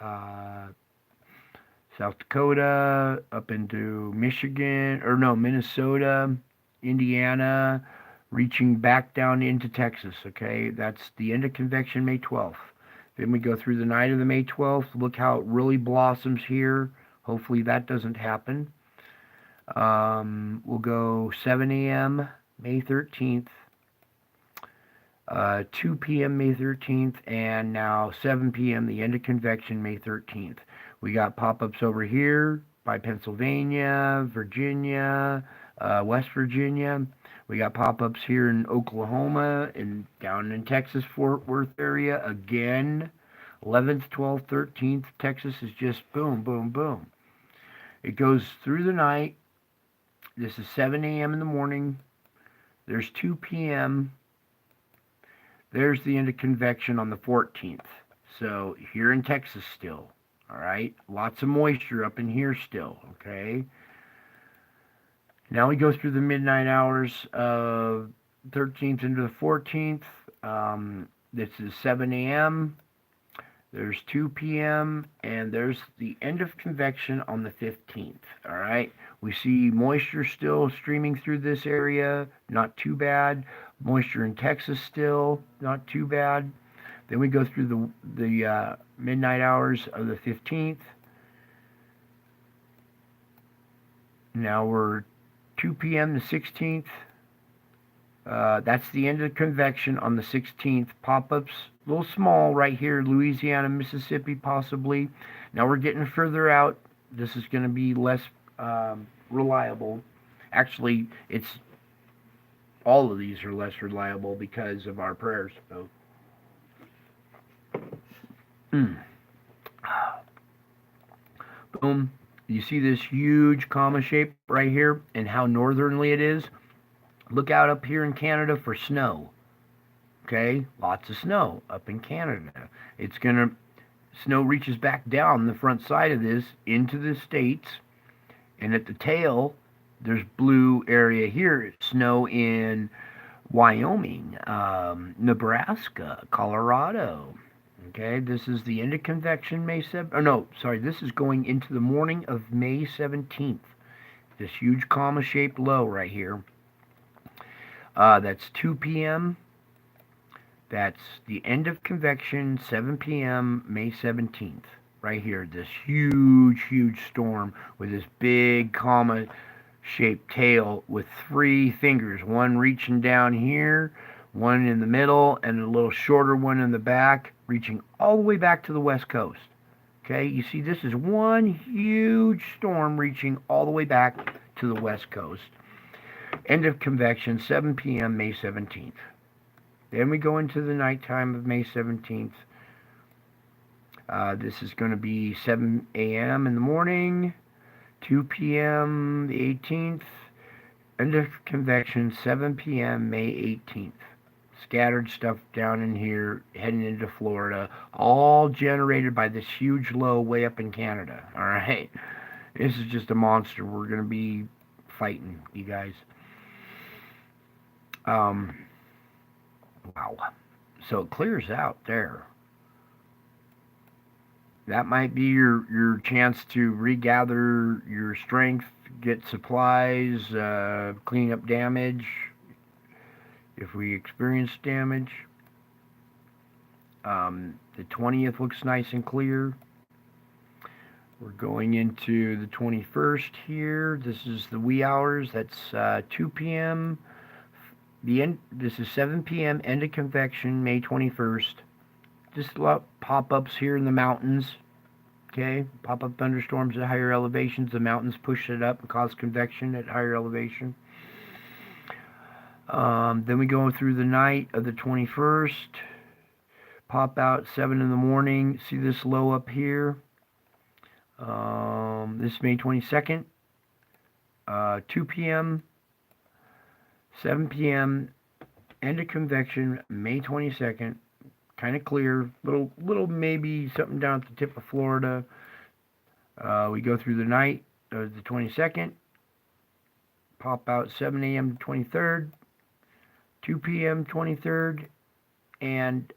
South Dakota, up into Michigan, or no, Minnesota, Indiana, reaching back down into Texas, okay? That's the end of convection, May 12th. Then we go through the night of the May 12th. Look how it really blossoms here. Hopefully that doesn't happen. We'll go 7 a.m. May 13th, 2 p.m. May 13th, and now 7 p.m. the end of convection May 13th. We got pop-ups over here by Pennsylvania, Virginia, West Virginia. We got pop-ups here in Oklahoma and down in Texas, Fort Worth area. Again, 11th, 12th, 13th. Texas is just boom, boom, boom. It goes through the night. This is 7 a.m. in the morning. There's 2 p.m. There's the end of convection on the 14th. So here in Texas still. All right. Lots of moisture up in here still. Okay. Now we go through the midnight hours of 13th into the 14th. This is 7 a.m. There's 2 p.m. and there's the end of convection on the 15th. All right. We see moisture still streaming through this area. Not too bad. Moisture in Texas still. Not too bad. Then we go through the midnight hours of the 15th. Now we're 2 p.m. the 16th. That's the end of convection on the 16th. Pop-ups, a little small right here, Louisiana, Mississippi, possibly. Now we're getting further out. This is going to be less reliable. Actually, all of these are less reliable because of our prayers. So. Boom. You see this huge comma shape right here and how northernly it is? Look out up here in Canada for snow. Okay? Lots of snow up in Canada. Snow reaches back down the front side of this into the States. And at the tail, there's blue area here. Snow in Wyoming, Nebraska, Colorado. Okay, this is the end of convection May 7th. Oh, no, sorry, this is going into the morning of May 17th. This huge comma-shaped low right here. That's 2 p.m. That's the end of convection, 7 p.m., May 17th. Right here, this huge, huge storm with this big comma-shaped tail with 3 fingers. One reaching down here, one in the middle, and a little shorter one in the back, reaching all the way back to the west coast. Okay, you see this is one huge storm reaching all the way back to the west coast. End of convection, 7 p.m., May 17th. Then we go into the nighttime of May 17th. This is going to be 7 a.m. in the morning, 2 p.m. the 18th. End of convection, 7 p.m., May 18th. Scattered stuff down in here, heading into Florida, all generated by this huge low way up in Canada. All right, this is just a monster. We're going to be fighting, you guys. Wow. So it clears out there. That might be your chance to regather your strength, get supplies, clean up damage. If we experience damage, the 20th looks nice and clear. We're going into the 21st here. This is the wee hours. That's 2 p.m. This is 7 p.m. End of convection, May 21st. Just a lot of pop-ups here in the mountains. Okay, pop-up thunderstorms at higher elevations. The mountains push it up and cause convection at higher elevation. Then we go through the night of the 21st. Pop out 7 in the morning. See this low up here? This is May 22nd. 2 p.m. 7 p.m. End of convection, May 22nd. Kind of clear. Little maybe something down at the tip of Florida. We go through the night of the 22nd. Pop out 7 a.m. 23rd. 2 p.m. 23rd, and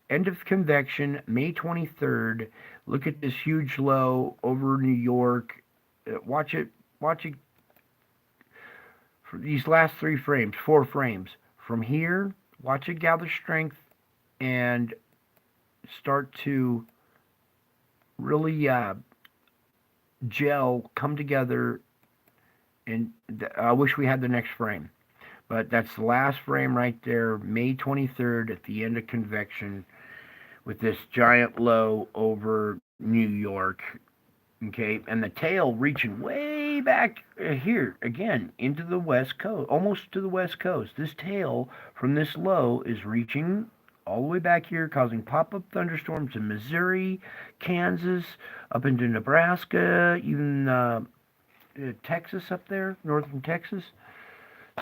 end of convection, May 23rd. Look at this huge low over New York. Watch it for these last 4 frames. From here, watch it gather strength and start to really gel, come together, And I wish we had the next frame. But that's the last frame right there, May 23rd at the end of convection with this giant low over New York. Okay, and the tail reaching way back here again into the west coast, almost to the west coast. This tail from this low is reaching all the way back here, causing pop-up thunderstorms in Missouri, Kansas, up into Nebraska, even Texas up there, northern Texas.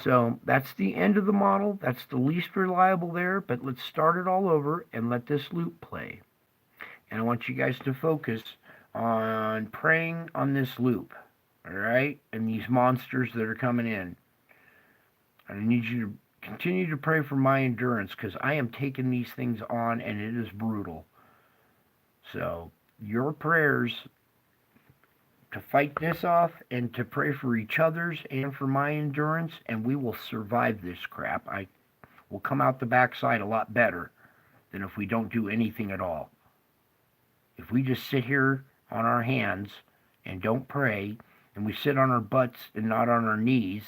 So that's the end of the model. That's the least reliable there, but let's start it all over and let this loop play. And I want you guys to focus on praying on this loop, all right? And these monsters that are coming in. I need you to continue to pray for my endurance because I am taking these things on and it is brutal. So your prayers to fight this off and to pray for each other's and for my endurance, and we will survive this crap. I will come out the backside a lot better than if we don't do anything at all. If we just sit here on our hands and don't pray, and we sit on our butts and not on our knees,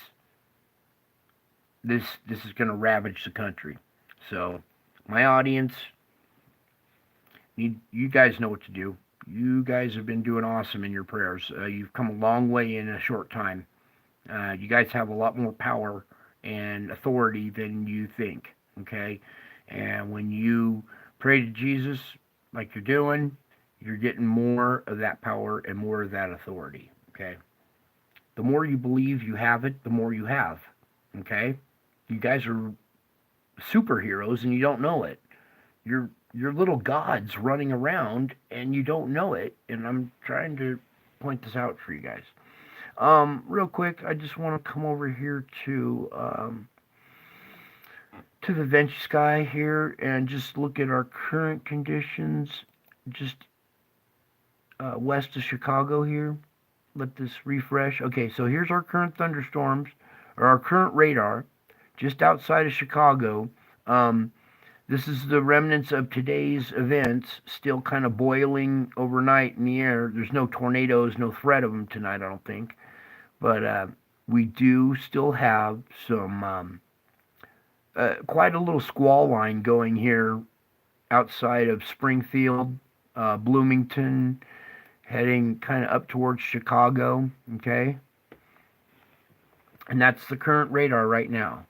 this is going to ravage the country. So, my audience, you guys know what to do. You guys have been doing awesome in your prayers. You've come a long way in a short time. You guys have a lot more power and authority than you think, okay? And when you pray to Jesus like you're doing, you're getting more of that power and more of that authority, okay? The more you believe you have it, the more you have, okay? You guys are superheroes and you don't know it. You're little gods running around and you don't know it, and I'm trying to point this out for you guys. Real quick, I just want to come over here to the Vinci sky here and just look at our current conditions just west of Chicago here. Let this refresh. Okay, so here's our current thunderstorms, or our current radar, just outside of Chicago. This is the remnants of today's events, still kind of boiling overnight in the air. There's no tornadoes, no threat of them tonight, I don't think. But we do still have some, quite a little squall line going here outside of Springfield, Bloomington, heading kind of up towards Chicago, okay? And that's the current radar right now.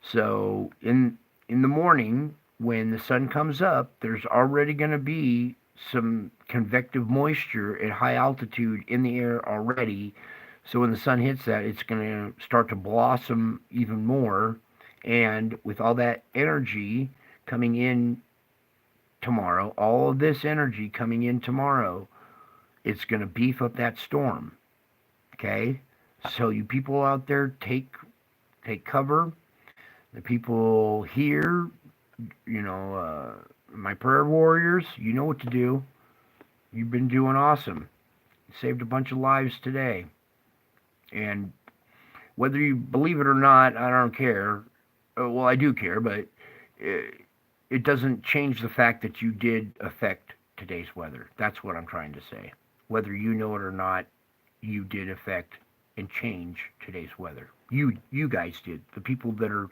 So in the morning, when the sun comes up, there's already going to be some convective moisture at high altitude in the air already. So when the sun hits that, it's going to start to blossom even more. And with all that energy coming in tomorrow, all of this energy coming in tomorrow, it's going to beef up that storm. Okay? So you people out there, take cover. The people here, my prayer warriors, you know what to do. You've been doing awesome. You saved a bunch of lives today. And whether you believe it or not, I don't care. Well, I do care, but it doesn't change the fact that you did affect today's weather. That's what I'm trying to say. Whether you know it or not, you did affect and change today's weather. You guys did. The people that are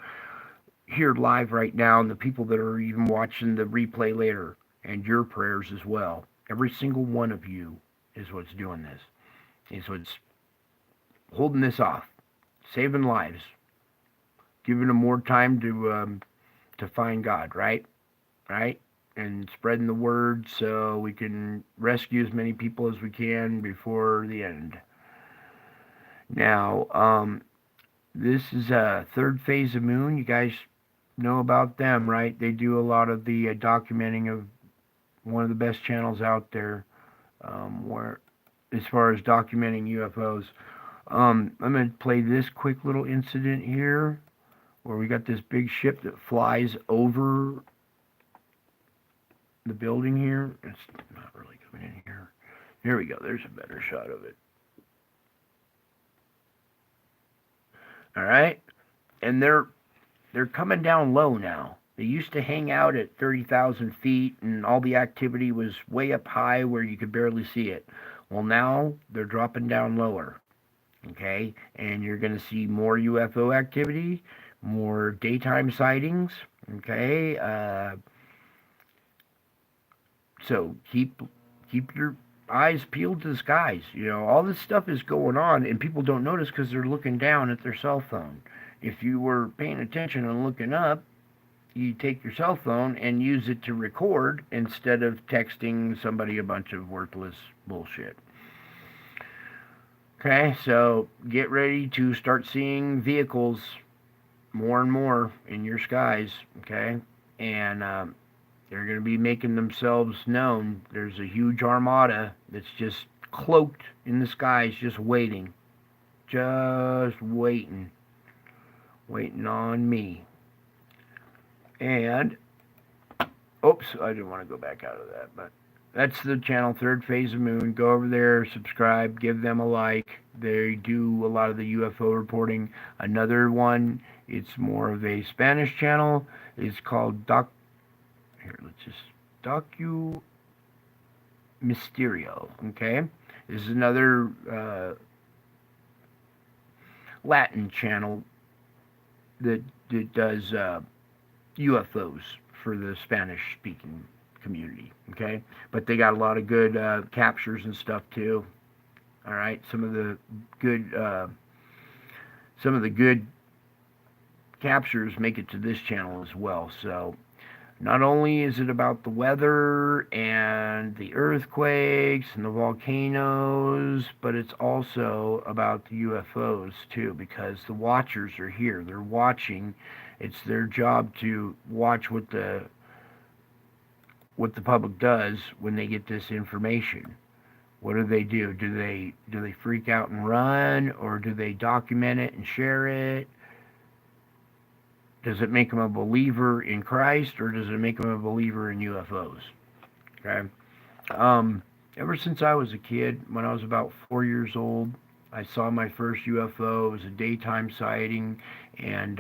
here live right now and the people that are even watching the replay later, and your prayers as well. Every single one of you is what's doing this. Is what's holding this off. Saving lives. Giving them more time to find God, right? Right? And spreading the word so we can rescue as many people as we can before the end. Now, this is a third phase of moon. You guys know about them, right? They do a lot of the documenting of one of the best channels out there, where as far as documenting UFOs. I'm going to play this quick little incident here where we got this big ship that flies over the building here. It's not really coming in here. There we go. There's a better shot of it. All right, and they're coming down low now. They used to hang out at 30,000 feet, and all the activity was way up high where you could barely see it. Well, now they're dropping down lower. Okay, and you're going to see more UFO activity, more daytime sightings. Okay, so keep your eyes peeled to the skies. You know, all this stuff is going on, and people don't notice because they're looking down at their cell phone. If you were paying attention and looking up, you take your cell phone and use it to record instead of texting somebody a bunch of worthless bullshit. Okay, so get ready to start seeing vehicles more and more in your skies. Okay, and they're going to be making themselves known. There's a huge armada that's just cloaked in the skies, just waiting. Just waiting. Waiting on me. And, oops, I didn't want to go back out of that, but that's the channel, Third Phase of Moon. Go over there, subscribe, give them a like. They do a lot of the UFO reporting. Another one, it's more of a Spanish channel. It's called Docu Misterio. Okay, this is another Latin channel that does UFOs for the Spanish-speaking community. Okay, but they got a lot of good captures and stuff too. All right, some of the good captures make it to this channel as well. So not only is it about the weather and the earthquakes and the volcanoes, but it's also about the UFOs too, because the watchers are here. They're watching. It's their job to watch what the public does when they get this information. What do? Do they freak out and run, or do they document it and share it? Does it make them a believer in Christ, or does it make them a believer in UFOs? Okay. Ever since I was a kid, when I was about 4 years old, I saw my first UFO. It was a daytime sighting, and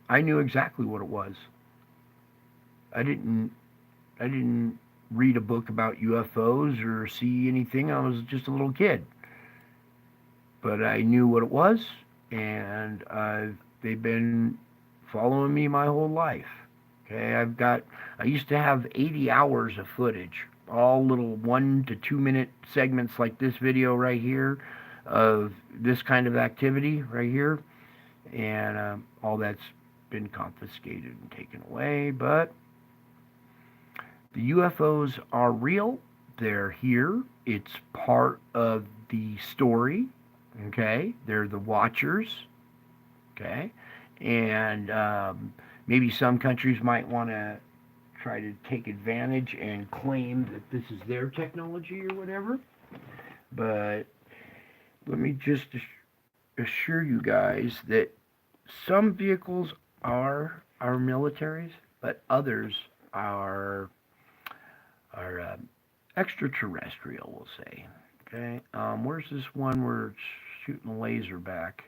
I knew exactly what it was. I didn't read a book about UFOs or see anything. I was just a little kid, but I knew what it was, and they've been following me my whole life. Okay, I used to have 80 hours of footage, all little 1 to 2 minute segments like this video right here of this kind of activity right here, and all that's been confiscated and taken away. But the UFOs are real. They're here. It's part of the story. Okay, they're the watchers. Okay, and maybe some countries might want to try to take advantage and claim that this is their technology or whatever. But let me just assure you guys that some vehicles are our militaries, but others are extraterrestrial, we'll say. Okay, where's this one where it's shooting a laser back?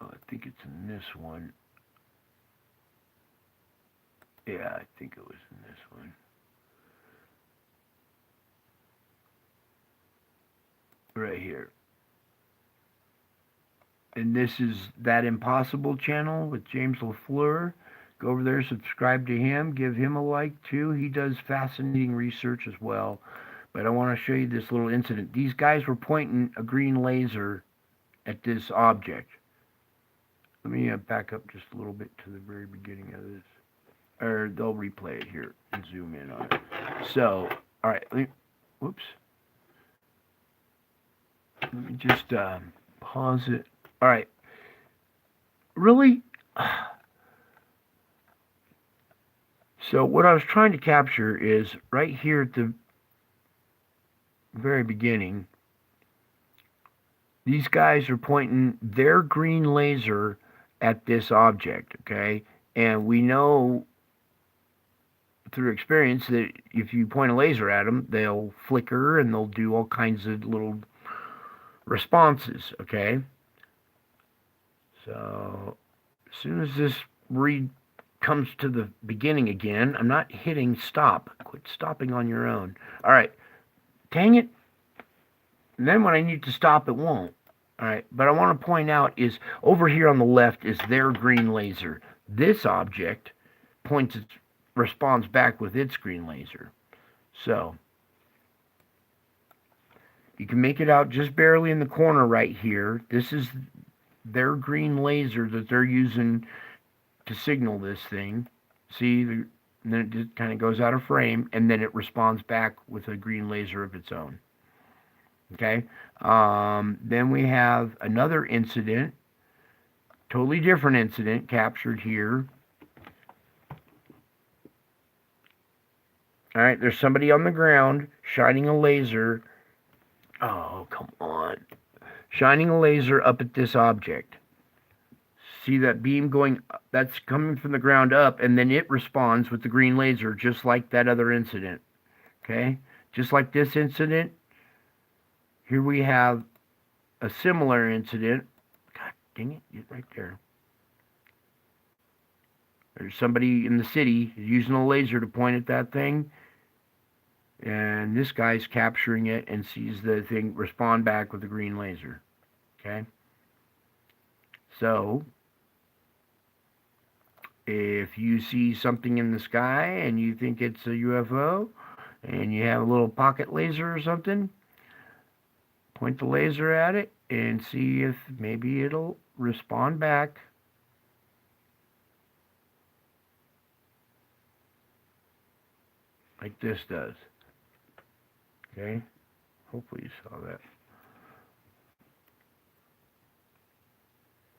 Oh, I think it's in this one. Yeah, I think it was in this one. Right here. And this is That Impossible channel with James LaFleur. Go over there, subscribe to him, give him a like too. He does fascinating research as well. But I want to show you this little incident. These guys were pointing a green laser at this object. Let me back up just a little bit to the very beginning of this. Or they'll replay it here and zoom in on it. So, all right. Whoops. Let me just pause it. All right. Really? So what I was trying to capture is right here at the very beginning. These guys are pointing their green laser at this object, okay? And we know through experience that if you point a laser at them, they'll flicker and they'll do all kinds of little responses, okay? So as soon as this read comes to the beginning again, I'm not hitting stop. Quit stopping on your own. All right. Dang it. And then when I need to stop, it won't. All right, but I want to point out is over here on the left is their green laser. This object responds back with its green laser. So you can make it out just barely in the corner right here. This is their green laser that they're using to signal this thing. See, and then it just kind of goes out of frame, and then it responds back with a green laser of its own. Okay, then we have another incident, totally different incident captured here. All right, there's somebody on the ground shining a laser. Oh, come on. Shining a laser up at this object. See that beam going, that's coming from the ground up, and then it responds with the green laser just like that other incident. Okay, just like this incident. Here we have a similar incident. God dang it, get right there. There's somebody in the city using a laser to point at that thing. And this guy's capturing it and sees the thing respond back with a green laser. Okay? So, if you see something in the sky and you think it's a UFO, and you have a little pocket laser or something, point the laser at it and see if maybe it'll respond back. Like this does. Okay? Hopefully you saw that.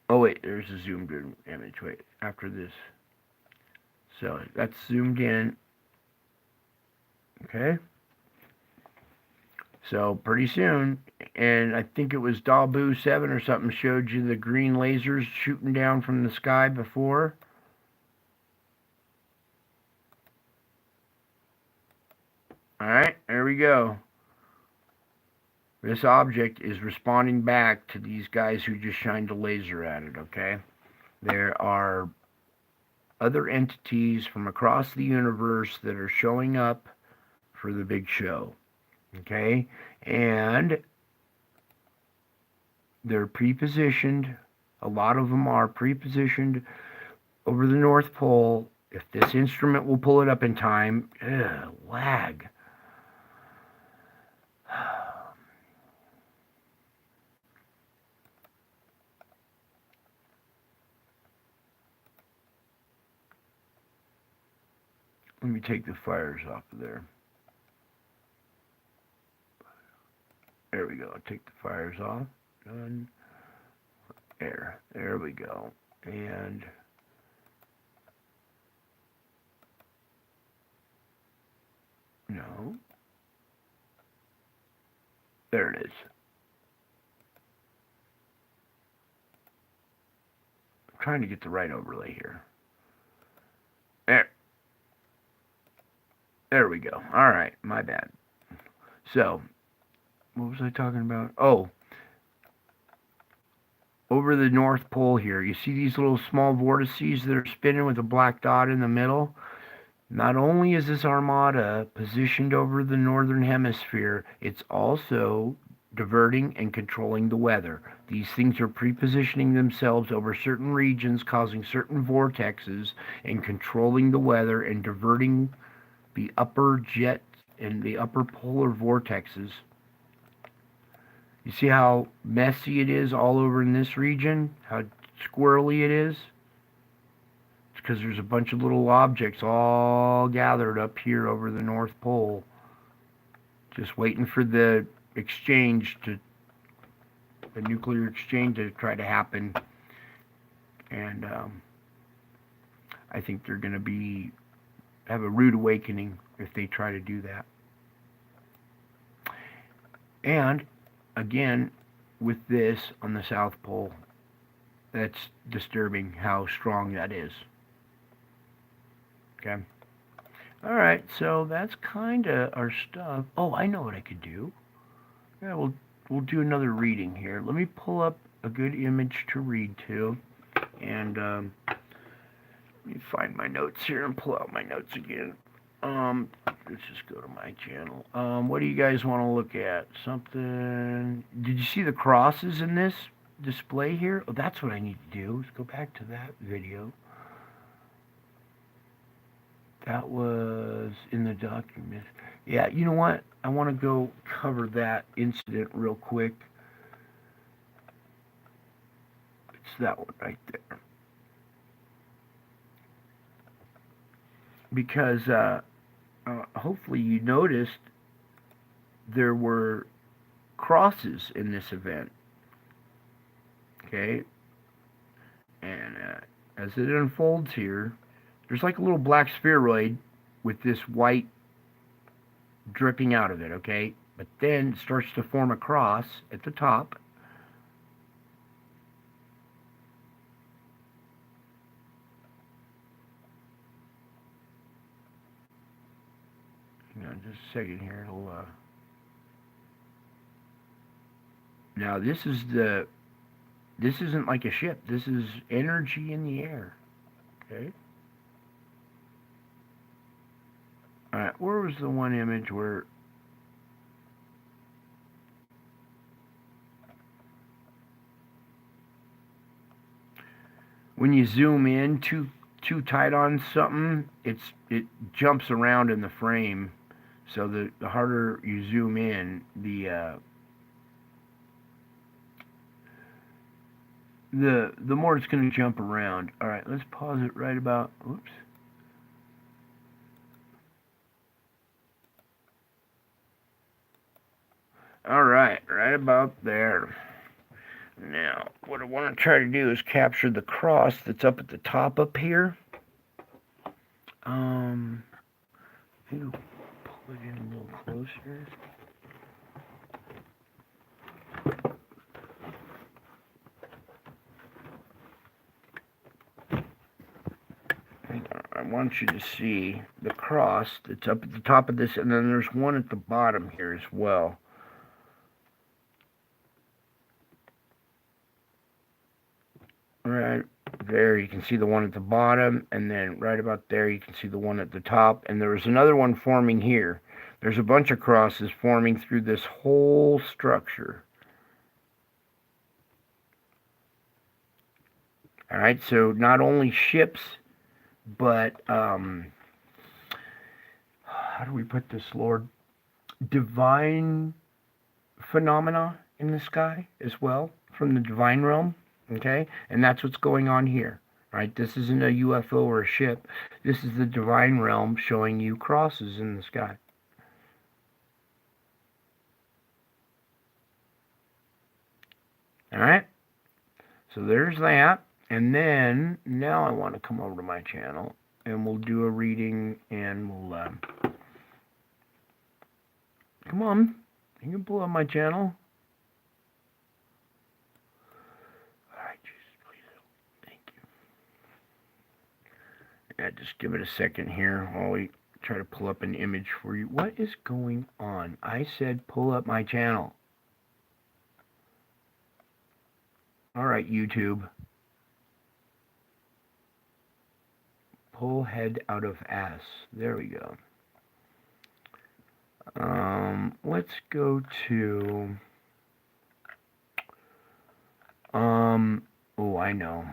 Oh wait, there's a zoomed in image. Wait, after this. So that's zoomed in. Okay? So pretty soon, and I think it was Dalbu 7 or something showed you the green lasers shooting down from the sky before. Alright, there we go. This object is responding back to these guys who just shined a laser at it, okay? There are other entities from across the universe that are showing up for the big show, okay? And they're pre-positioned. A lot of them are pre-positioned over the North Pole. If this instrument will pull it up in time, lag. Let me take the fires off of there. There we go. I'll take the fires off. Done. There we go. And no. There it is. I'm trying to get the right overlay here. There we go. All right, my bad. So, what was I talking about? Oh, over the North Pole here, you see these little small vortices that are spinning with a black dot in the middle? Not only is this armada positioned over the northern hemisphere, it's also diverting and controlling the weather. These things are pre-positioning themselves over certain regions, causing certain vortexes, and controlling the weather and diverting the upper jet and the upper polar vortexes. You see how messy it is all over in this region? How squirrely it is? It's because there's a bunch of little objects all gathered up here over the North Pole, just waiting for the exchange to, the nuclear exchange to try to happen. And I think they're going to have a rude awakening if they try to do that. And again, with this on the South Pole, that's disturbing how strong that is. Okay. All right, so that's kind of our stuff. Oh, I know what I could do. Yeah, we'll do another reading here. Let me pull up a good image to read to, and let me find my notes here and pull out my notes again. let's just go to my channel. What do you guys want to look at? Something. Did you see the crosses in this display here? Oh, that's what I need to do. Let's go back to that video. That was in the document. Yeah, you know what? I want to go cover that incident real quick. It's that one right there. Because hopefully you noticed there were crosses in this event. Okay? And as it unfolds here, there's like a little black spheroid with this white dripping out of it, okay? But then it starts to form a cross at the top. Hang on just a second here. It'll, now this isn't like a ship. This is energy in the air, okay? Alright, where was the one image where... when you zoom in too tight on something, it jumps around in the frame. So the harder you zoom in, the more it's going to jump around. All right, let's pause it right about. Oops. All right about there. Now, what I want to try to do is capture the cross that's up at the top up here. Maybe pull it in a little closer. I want you to see the cross that's up at the top of this, and then there's one at the bottom here as well. Right there you can see the one at the bottom, and then right about there you can see the one at the top, and there's another one forming here. There's a bunch of crosses forming through this whole structure. Alright, so not only ships, but how do we put this, Lord? Divine phenomena in the sky as well, from the divine realm. Okay, and that's what's going on here. Right, this isn't a UFO or a ship. This is the divine realm showing you crosses in the sky. All right, so there's that. And then now I want to come over to my channel and we'll do a reading, and we'll come on, you can pull up my channel. Yeah, just give it a second here while we try to pull up an image for you. What is going on? I said pull up my channel. Alright, YouTube. Pull head out of ass. There we go. Let's go to... oh, I know.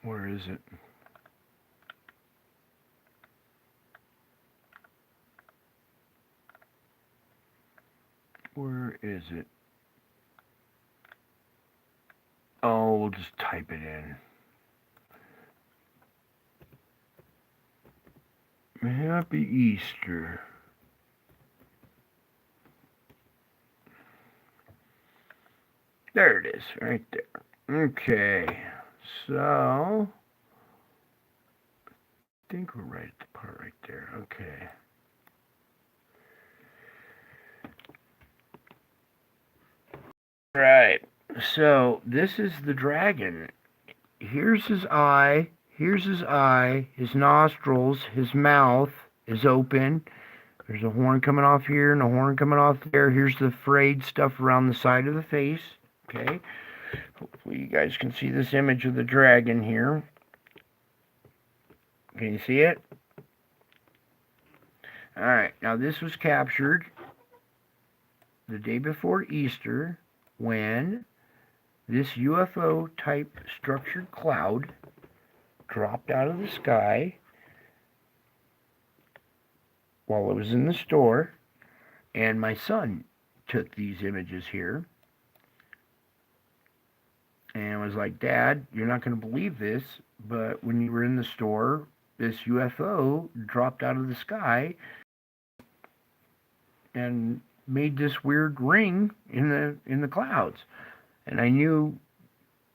Where is it? Where is it? Oh, we'll just type it in. Happy Easter. There it is, right there. Okay. So, I think we're right at the part right there. Okay. Right. So, this is the dragon. Here's his eye. Here's his eye. His nostrils. His mouth is open. There's a horn coming off here and a horn coming off there. Here's the frayed stuff around the side of the face. Okay. Hopefully you guys can see this image of the dragon here. Can you see it? Alright, now this was captured the day before Easter when this UFO type structured cloud dropped out of the sky while I was in the store, and my son took these images here and was like, Dad, you're not going to believe this, but when you were in the store, this UFO dropped out of the sky and made this weird ring in the clouds. And I knew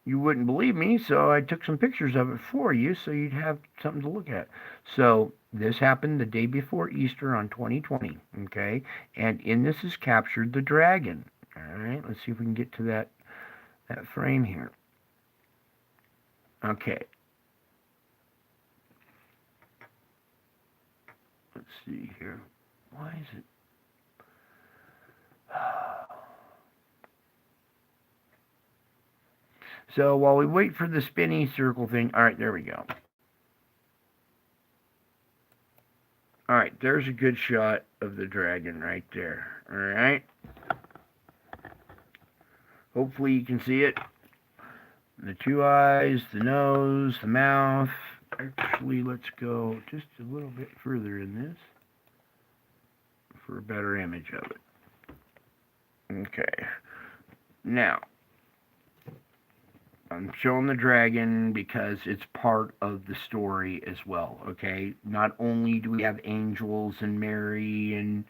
you wouldn't believe me, so I took some pictures of it for you so you'd have something to look at. So this happened the day before Easter on 2020, okay? And in this is captured the dragon. All right, let's see if we can get to that frame here. Okay. Let's see here. Why is it? So while we wait for the spinny circle thing, all right, there we go. All right, there's a good shot of the dragon right there. All right. Hopefully you can see it. The two eyes, the nose, the mouth. Actually, let's go just a little bit further in this for a better image of it. Okay. Now, I'm showing the dragon because it's part of the story as well, okay? Not only do we have angels and Mary and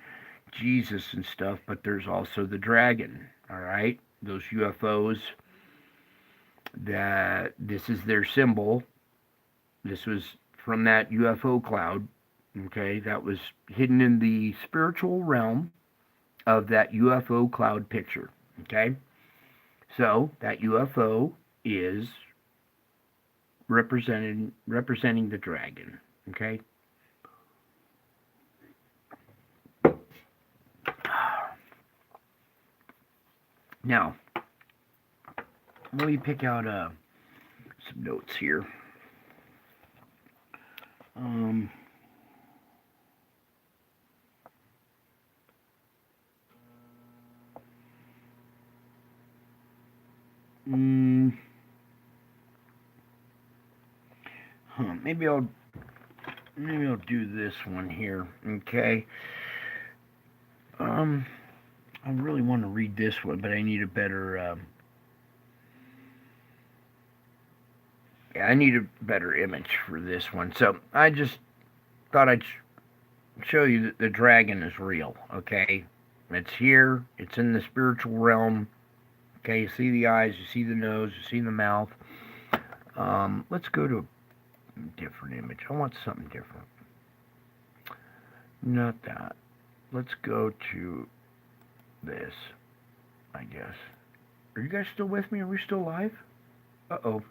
Jesus and stuff, but there's also the dragon, all right? Those UFOs, that this is their symbol. This was from that UFO cloud, okay? That was hidden in the spiritual realm of that UFO cloud picture, okay? So, that UFO is representing the dragon, okay? Now, let me pick out some notes here. Maybe I'll do this one here, okay? I really want to read this one, but I need a better I need a better image for this one. So I just thought I'd show you that the dragon is real, okay? It's here. It's in the spiritual realm. Okay, you see the eyes, you see the nose, you see the mouth. Let's go to a different image. I want something different. Not that. Let's go to this, I guess. Are you guys still with me? Are we still live? Uh-oh.